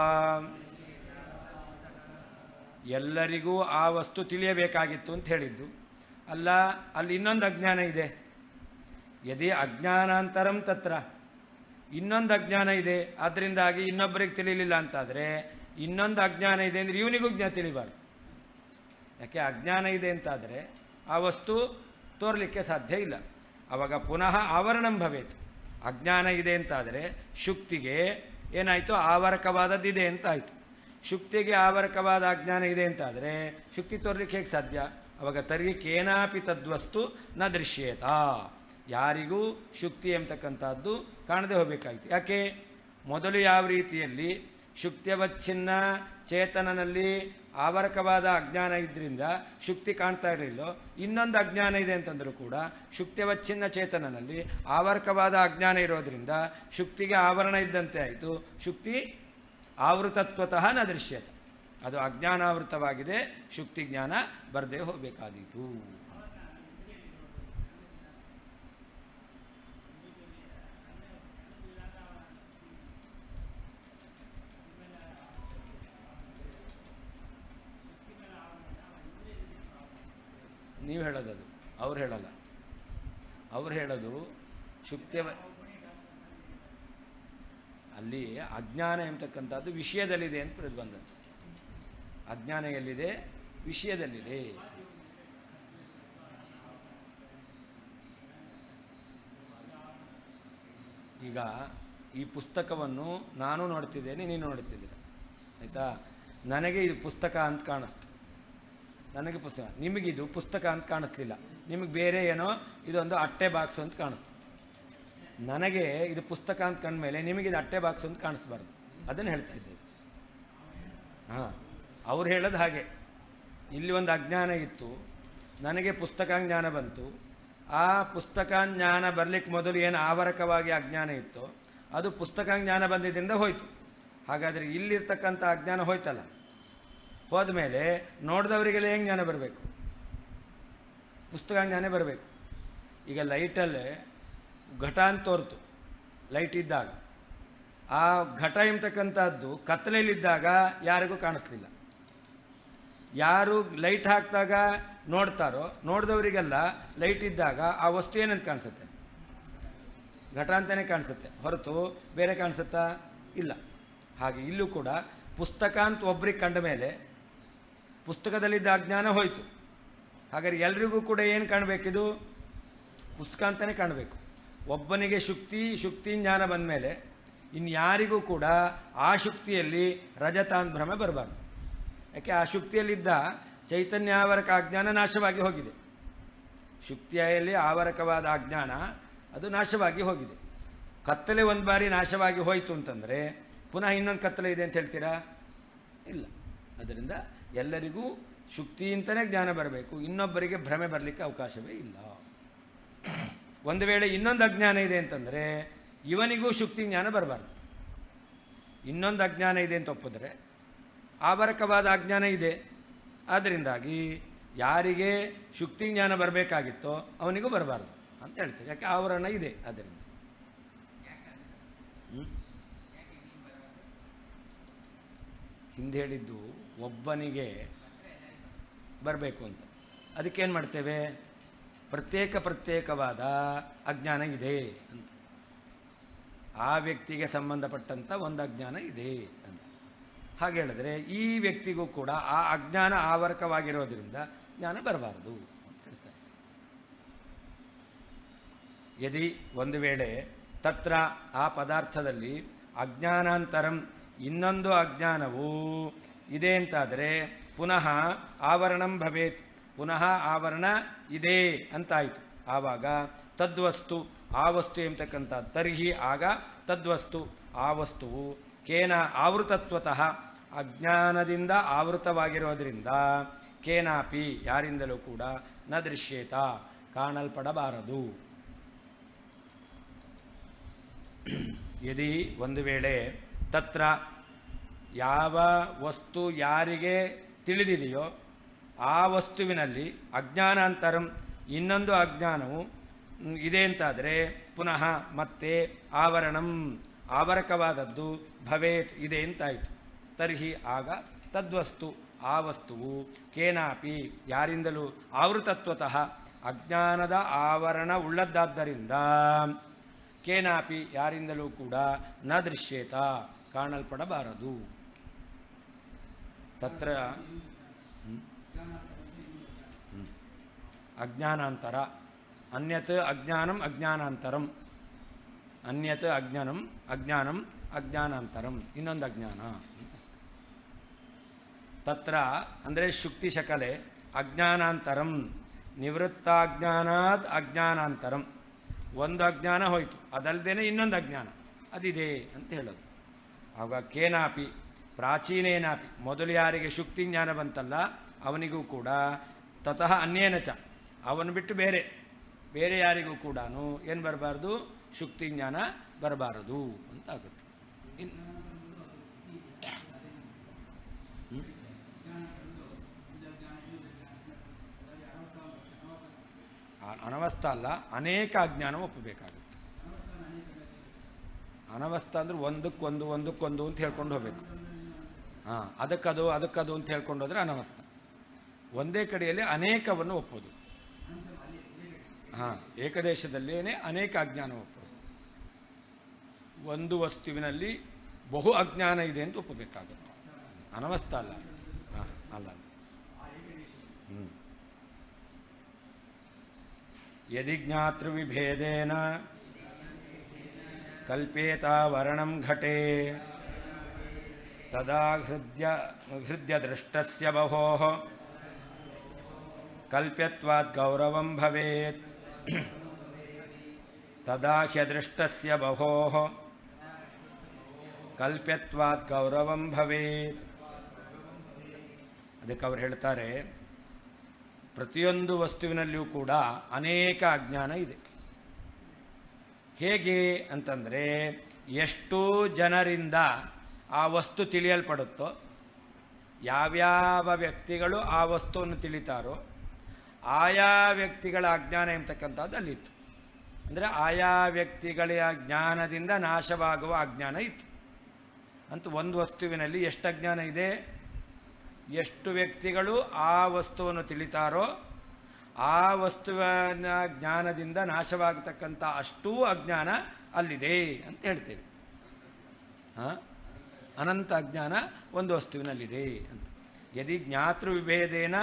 ಎಲ್ಲರಿಗೂ ಆ ವಸ್ತು ತಿಳಿಯಬೇಕಾಗಿತ್ತು ಅಂತ ಹೇಳಿದ್ದು ಅಲ್ಲ, ಅಲ್ಲಿ ಇನ್ನೊಂದು ಅಜ್ಞಾನ ಇದೆ. ಯದಿ ಅಜ್ಞಾನಾಂತರಂ ತತ್ರ, ಇನ್ನೊಂದು ಅಜ್ಞಾನ ಇದೆ, ಅದರಿಂದಾಗಿ ಇನ್ನೊಬ್ಬರಿಗೆ ತಿಳಿಲಿಲ್ಲ ಅಂತಾದರೆ ಇನ್ನೊಂದು ಅಜ್ಞಾನ ಇದೆ ಅಂದರೆ ಇವನಿಗೂ ಜ್ಞಾನ ತಿಳಿಬಾರ್ದು. ಯಾಕೆ ಅಜ್ಞಾನ ಇದೆ ಅಂತಾದರೆ ಆ ವಸ್ತು ತೋರಲಿಕ್ಕೆ ಸಾಧ್ಯ ಇಲ್ಲ. ಆವಾಗ ಪುನಃ ಆವರಣಂ ಭವೇತ್. ಅಜ್ಞಾನ ಇದೆ ಅಂತಾದರೆ ಶುಕ್ತಿಗೆ ಏನಾಯಿತು, ಆವರಕವಾದದ್ದಿದೆ ಅಂತ ಆಯಿತು. ಶುಕ್ತಿಗೆ ಆವರಕವಾದ ಅಜ್ಞಾನ ಇದೆ ಅಂತಾದರೆ ಶುಕ್ತಿ ತೋರಲಿಕ್ಕೆ ಹೇಗೆ ಸಾಧ್ಯ? ಅವಾಗ ತರ್ಹಿ ಕೇನಾಪಿ ತದ್ವಸ್ತು ನ ದೃಶ್ಯೇತ, ಯಾರಿಗೂ ಶುಕ್ತಿ ಎಂಬತಕ್ಕಂಥದ್ದು ಕಾಣದೆ ಹೋಗಬೇಕಾಯಿತು. ಯಾಕೆ? ಮೊದಲು ಯಾವ ರೀತಿಯಲ್ಲಿ ಶುಕ್ತ್ಯವಚ್ಛಿನ್ನ ಚೇತನನಲ್ಲಿ ಆವರಕವಾದ ಅಜ್ಞಾನ ಇದ್ದರಿಂದ ಶುಕ್ತಿ ಕಾಣ್ತಾ ಇರಲಿಲ್ಲೋ, ಇನ್ನೊಂದು ಅಜ್ಞಾನ ಇದೆ ಅಂತಂದರೂ ಕೂಡ ಶುಕ್ತ್ಯವಚ್ಛಿನ್ನ ಚೇತನನಲ್ಲಿ ಆವರಕವಾದ ಅಜ್ಞಾನ ಇರೋದರಿಂದ ಶುಕ್ತಿಗೆ ಆವರಣ ಇದ್ದಂತೆ ಆಯಿತು. ಶುಕ್ತಿ ಆವೃತತ್ವತಃ ನ ದೃಶ್ಯತ, ಅದು ಅಜ್ಞಾನಾವೃತವಾಗಿದೆ, ಶುಕ್ತಿ ಜ್ಞಾನ ಬರದೇ ಹೋಗಬೇಕಾದೀತು. ನೀವು ಹೇಳೋದದು, ಅವ್ರು ಹೇಳಲ್ಲ. ಅವ್ರು ಹೇಳೋದು ಅಲ್ಲಿ ಅಜ್ಞಾನ ಎಂಬತಕ್ಕಂಥದ್ದು ವಿಷಯದಲ್ಲಿದೆ ಅಂತ ಬಂದದ್ದು. ಅಜ್ಞಾನ ಎಲ್ಲಿದೆ? ವಿಷಯದಲ್ಲಿದೆ. ಈಗ ಈ ಪುಸ್ತಕವನ್ನು ನಾನು ನೋಡ್ತಿದ್ದೇನೆ, ನೀನು ನೋಡ್ತಿದ್ದೀರ, ಆಯಿತಾ? ನನಗೆ ಇದು ಪುಸ್ತಕ ಅಂತ ಕಾಣಿಸ್ತು, ನನಗೆ ಪುಸ್ತಕ. ನಿಮಗಿದು ಪುಸ್ತಕ ಅಂತ ಕಾಣಿಸ್ಲಿಲ್ಲ, ನಿಮಗೆ ಬೇರೆ ಏನೋ ಇದೊಂದು ಅಟ್ಟೆ ಬಾಕ್ಸ್ ಅಂತ ಕಾಣಿಸ್ತು. ನನಗೆ ಇದು ಪುಸ್ತಕ ಅಂತ ಕಂಡ್ಮೇಲೆ ನಿಮಗಿದು ಅಟ್ಟೆ ಬಾಕ್ಸ್ ಅಂತ ಕಾಣಿಸ್ಬಾರ್ದು, ಅದನ್ನು ಹೇಳ್ತಾ ಇದ್ದೇವೆ. ಅವ್ರು ಹೇಳೋದು ಹಾಗೆ. ಇಲ್ಲಿ ಒಂದು ಅಜ್ಞಾನ ಇತ್ತು, ನನಗೆ ಪುಸ್ತಕಾಜ್ಞಾನ ಬಂತು. ಆ ಪುಸ್ತಕಾಜ್ಞಾನ ಬರಲಿಕ್ಕೆ ಮೊದಲು ಏನು ಆವರಕವಾಗಿ ಅಜ್ಞಾನ ಇತ್ತು, ಅದು ಪುಸ್ತಕಾಜ್ಞಾನ ಬಂದಿದ್ದರಿಂದ ಹೋಯಿತು. ಹಾಗಾದರೆ ಇಲ್ಲಿರ್ತಕ್ಕಂಥ ಅಜ್ಞಾನ ಹೋಯ್ತಲ್ಲ, ಹೋದ ಮೇಲೆ ನೋಡಿದವರಿಗೆಲ್ಲ ಹೆಂಗೆ ಜ್ಞಾನ ಬರಬೇಕು? ಪುಸ್ತಕಾಜ್ಞಾನ ಬರಬೇಕು. ಈಗ ಲೈಟಲ್ಲೇ ಘಟ ಅಂತ ತೋರ್ತು, ಲೈಟ್ ಇದ್ದಾಗ ಆ ಘಟ ಎಂಬತಕ್ಕಂಥದ್ದು ಕತ್ತಲೆಯಲ್ಲಿದ್ದಾಗ ಯಾರಿಗೂ ಕಾಣಿಸ್ಲಿಲ್ಲ. ಯಾರು ಲೈಟ್ ಹಾಕಿದಾಗ ನೋಡ್ತಾರೋ ನೋಡಿದವರಿಗೆಲ್ಲ ಲೈಟ್ ಇದ್ದಾಗ ಆ ವಸ್ತು ಏನಂತ ಕಾಣಿಸುತ್ತೆ? ಘಟ ಅಂತಲೇ ಕಾಣಿಸುತ್ತೆ, ಹೊರತು ಬೇರೆ ಕಾಣಿಸುತ್ತಾ? ಇಲ್ಲ. ಹಾಗೆ ಇಲ್ಲೂ ಕೂಡ ಪುಸ್ತಕ ಅಂತ ಒಬ್ರಿಗೆ ಕಂಡ ಮೇಲೆ ಪುಸ್ತಕದಲ್ಲಿದ್ದ ಅಜ್ಞಾನ ಹೋಯಿತು. ಹಾಗಾದ್ರೆ ಎಲ್ರಿಗೂ ಕೂಡ ಏನು ಕಾಣಬೇಕಿದು? ಪುಸ್ತಕ ಅಂತಲೇ ಕಾಣಬೇಕು. ಒಬ್ಬನಿಗೆ ಶುಕ್ತಿ ಜ್ಞಾನ ಬಂದ ಮೇಲೆ ಇನ್ಯಾರಿಗೂ ಕೂಡ ಆ ಶುಕ್ತಿಯಲ್ಲಿ ರಜತಾಂಭ್ರಮ ಬರಬಾರ್ದು. ಯಾಕೆ? ಆ ಶುಕ್ತಿಯಲ್ಲಿದ್ದ ಚೈತನ್ಯಾವರಕ ಅಜ್ಞಾನ ನಾಶವಾಗಿ ಹೋಗಿದೆ. ಶುಕ್ತಿಯಲ್ಲಿ ಆವರಕವಾದ ಅಜ್ಞಾನ ಅದು ನಾಶವಾಗಿ ಹೋಗಿದೆ. ಕತ್ತಲೆ ಒಂದು ಬಾರಿ ನಾಶವಾಗಿ ಹೋಯಿತು ಅಂತಂದರೆ ಪುನಃ ಇನ್ನೊಂದು ಕತ್ತಲೆ ಇದೆ ಅಂತ ಹೇಳ್ತೀರಾ? ಇಲ್ಲ. ಅದರಿಂದ ಎಲ್ಲರಿಗೂ ಶುಕ್ತಿ ಅಂತಲೇ ಜ್ಞಾನ ಬರಬೇಕು, ಇನ್ನೊಬ್ಬರಿಗೆ ಭ್ರಮೆ ಬರಲಿಕ್ಕೆ ಅವಕಾಶವೇ ಇಲ್ಲ. ಒಂದು ವೇಳೆ ಇನ್ನೊಂದು ಅಜ್ಞಾನ ಇದೆ ಅಂತಂದರೆ ಇವನಿಗೂ ಶುಕ್ತಿ ಜ್ಞಾನ ಬರಬಾರ್ದು. ಇನ್ನೊಂದು ಅಜ್ಞಾನ ಇದೆ ಅಂತ ಒಪ್ಪಿದ್ರೆ ಆವರಕವಾದ ಅಜ್ಞಾನ ಇದೆ. ಆದ್ದರಿಂದಾಗಿ ಯಾರಿಗೆ ಶುಕ್ತಿ ಜ್ಞಾನ ಬರಬೇಕಾಗಿತ್ತೋ ಅವನಿಗೂ ಬರಬಾರ್ದು ಅಂತ ಹೇಳ್ತೇವೆ. ಯಾಕೆ ಆವರಣ ಇದೆ. ಆದ್ದರಿಂದ ಹಿಂದೆ ಹೇಳಿದ್ದು ಒಬ್ಬನಿಗೆ ಬರಬೇಕು ಅಂತ. ಅದಕ್ಕೇನು ಮಾಡ್ತೇವೆ? ಪ್ರತ್ಯೇಕವಾದ ಅಜ್ಞಾನ ಇದೆ ಅಂತ, ಆ ವ್ಯಕ್ತಿಗೆ ಸಂಬಂಧಪಟ್ಟಂಥ ಒಂದು ಅಜ್ಞಾನ ಇದೆ ಅಂತ. ಹಾಗೆ ಹೇಳಿದ್ರೆ ಈ ವ್ಯಕ್ತಿಗೂ ಕೂಡ ಆ ಅಜ್ಞಾನ ಆವರಕವಾಗಿರೋದ್ರಿಂದ ಜ್ಞಾನ ಬರಬಾರದು ಅಂತ ಹೇಳ್ತಾರೆ. ಯದಿ ಒಂದು ವೇಳೆ ತತ್ರ ಆ ಪದಾರ್ಥದಲ್ಲಿ ಅಜ್ಞಾನಾಂತರಂ ಇನ್ನೊಂದು ಅಜ್ಞಾನವು ಇದೆ ಅಂತಾದರೆ ಪುನಃ ಆವರಣಂ ಭವೇತ್, ಪುನಃ ಆವರಣ ಇದೆ ಅಂತಾಯಿತು. ಆವಾಗ ತದ್ವಸ್ತು ಆ ವಸ್ತು ಎಂಬತಕ್ಕಂಥ ತರ್ಹಿ ಆಗ ತದ್ವಸ್ತು ಆ ವಸ್ತುವು ಕೇನ ಆವೃತತ್ವತಃ ಅಜ್ಞಾನದಿಂದ ಆವೃತವಾಗಿರೋದ್ರಿಂದ ಕೇನಾಪಿ ಯಾರಿಂದಲೂ ಕೂಡ ನ ದೃಶ್ಯೇತ ಕಾಣಲ್ಪಡಬಾರದು. ಯದಿ ಒಂದು ವೇಳೆ ತತ್ರ ಯಾವ ವಸ್ತು ಯಾರಿಗೆ ತಿಳಿದಿದೆಯೋ ಆ ವಸ್ತುವಿನಲ್ಲಿ ಅಜ್ಞಾನಾಂತರಂ ಇನ್ನೊಂದು ಅಜ್ಞಾನವು ಇದೆ ಅಂತಾದರೆ ಪುನಃ ಮತ್ತೆ ಆವರಣಂ ಆವರಕವಾದದ್ದು ಭವೇತ್ ಇದೆ ಅಂತಾಯಿತು. ತರ್ಹಿ ಆಗ ತದ್ವಸ್ತು ಆ ವಸ್ತುವು ಕೇನಾಪಿ ಯಾರಿಂದಲೂ ಆವೃತತ್ವತಃ ಅಜ್ಞಾನದ ಆವರಣ ಉಳ್ಳದ್ದಾದ್ದರಿಂದ ಕೇನಾಪಿ ಯಾರಿಂದಲೂ ಕೂಡ ನ ದೃಶ್ಯೇತ ಕಾಣಲ್ಪಡಬಾರದು. ತತ್ರ ಅಜ್ಞಾನಾಂತರ ಅನ್ಯತ್ ಅಜ್ಞಾನಂ ಅಜ್ಞಾನಾಂತರಂ, ಅನ್ಯತ್ ಅಜ್ಞಾನಂ ಅಜ್ಞಾನಂ ಅಜ್ಞಾನಾಂತರಂ ಇನ್ನೊಂದು ಅಜ್ಞಾನ. ತತ್ರ ಅಂದರೆ ಶುಕ್ತಿ ಶಕಲೆ ಅಜ್ಞಾನಾಂತರಂ ನಿವೃತ್ತಾಜ್ಞಾನಾತ್ ಅಜ್ಞಾನಾಂತರಂ, ಒಂದು ಅಜ್ಞಾನ ಹೋಯಿತು, ಅದಲ್ಲದೇ ಇನ್ನೊಂದು ಅಜ್ಞಾನ ಅದಿದೆ ಅಂತ ಹೇಳೋದು. ಆಗ ಕೇನಾಪಿ ಪ್ರಾಚೀನೇನಾಪಿ ಮೊದಲು ಯಾರಿಗೆ ಶುಕ್ತಿ ಜ್ಞಾನ ಬಂತಲ್ಲ ಅವನಿಗೂ ಕೂಡ ತತಃ ಅನ್ಯೇನ ಚ ಅವನು ಬಿಟ್ಟು ಬೇರೆ ಯಾರಿಗೂ ಕೂಡ ಏನು ಬರಬಾರ್ದು? ಶುಕ್ತಿ ಜ್ಞಾನ ಬರಬಾರದು ಅಂತ ಆಗುತ್ತೆ. ಅನವಸ್ಥ ಅಲ್ಲ, ಅನೇಕ ಅಜ್ಞಾನ ಒಪ್ಪಬೇಕಾಗುತ್ತೆ. ಅನವಸ್ಥ ಅಂದರೆ ಒಂದಕ್ಕೊಂದು ಅಂತ ಹೇಳ್ಕೊಂಡು ಹೋಗಬೇಕು. ಅದಕ್ಕದು ಅಂತ ಹೇಳ್ಕೊಂಡು ಹೋದರೆ ಅನವಸ್ಥ. ಒಂದೇ ಕಡೆಯಲ್ಲಿ ಅನೇಕವನ್ನು ಒಪ್ಪೋದು. ಏಕದೇಶದಲ್ಲೇನೆ ಅನೇಕ ಅಜ್ಞಾನ ಒಪ್ಪೋದು. ಒಂದು ವಸ್ತುವಿನಲ್ಲಿ ಬಹು ಅಜ್ಞಾನ ಇದೆ ಅಂತ ಒಪ್ಪಬೇಕಾಗುತ್ತೆ. ಅನವಸ್ಥ ಅಲ್ಲ. ಅಲ್ಲ. ಯದಿ ಜ್ಞಾತೃವಿಭೇದೇನ ಕಲ್ಪೇತ ವರ್ಣಂ ಘಟೆ ತದಾ ಹೃದಯ ದೃಷ್ಟಸ್ಯ ಬಹೋಃ ಕಲ್ಪ್ಯತ್ವಾತ್ ಗೌರವಂ ಭವೇತ್ ತದಾ ಹ್ಯದೃಷ್ಟಸ್ಯ ಬಹೋಃ ಕಲ್ಪ್ಯತ್ವಾತ್ ಗೌರವಂ ಭವೇತ್. ಅದಕ್ಕೆ ಅವರು ಹೇಳ್ತಾರೆ, ಪ್ರತಿಯೊಂದು ವಸ್ತುವಿನಲ್ಲಿಯೂ ಕೂಡ ಅನೇಕ ಅಜ್ಞಾನ ಇದೆ. ಹೇಗೆ ಅಂತಂದರೆ, ಎಷ್ಟು ಜನರಿಂದ ಆ ವಸ್ತು ತಿಳಿಯಲ್ಪಡುತ್ತೋ, ಯಾವ್ಯಾವ ವ್ಯಕ್ತಿಗಳು ಆ ವಸ್ತುವನ್ನು ತಿಳಿತಾರೋ ಆಯಾ ವ್ಯಕ್ತಿಗಳ ಅಜ್ಞಾನ ಎಂಬತಕ್ಕಂಥದ್ದು ಅಲ್ಲಿತ್ತು. ಅಂದರೆ ಆಯಾ ವ್ಯಕ್ತಿಗಳ ಜ್ಞಾನದಿಂದ ನಾಶವಾಗುವ ಅಜ್ಞಾನ ಇತ್ತು. ಅಂತೂ ಒಂದು ವಸ್ತುವಿನಲ್ಲಿ ಎಷ್ಟು ಅಜ್ಞಾನ ಇದೆ, ಎಷ್ಟು ವ್ಯಕ್ತಿಗಳು ಆ ವಸ್ತುವನ್ನು ತಿಳಿತಾರೋ ಆ ವಸ್ತುವಿನ ಜ್ಞಾನದಿಂದ ನಾಶವಾಗತಕ್ಕಂಥ ಅಷ್ಟೂ ಅಜ್ಞಾನ ಅಲ್ಲಿದೆ ಅಂತ ಹೇಳ್ತೇವೆ. ಅನಂತ ಅಜ್ಞಾನ ಒಂದು ವಸ್ತುವಿನಲ್ಲಿದೆ ಅಂತ. ಯದಿ ಜ್ಞಾತೃವಿಭೇದೇನ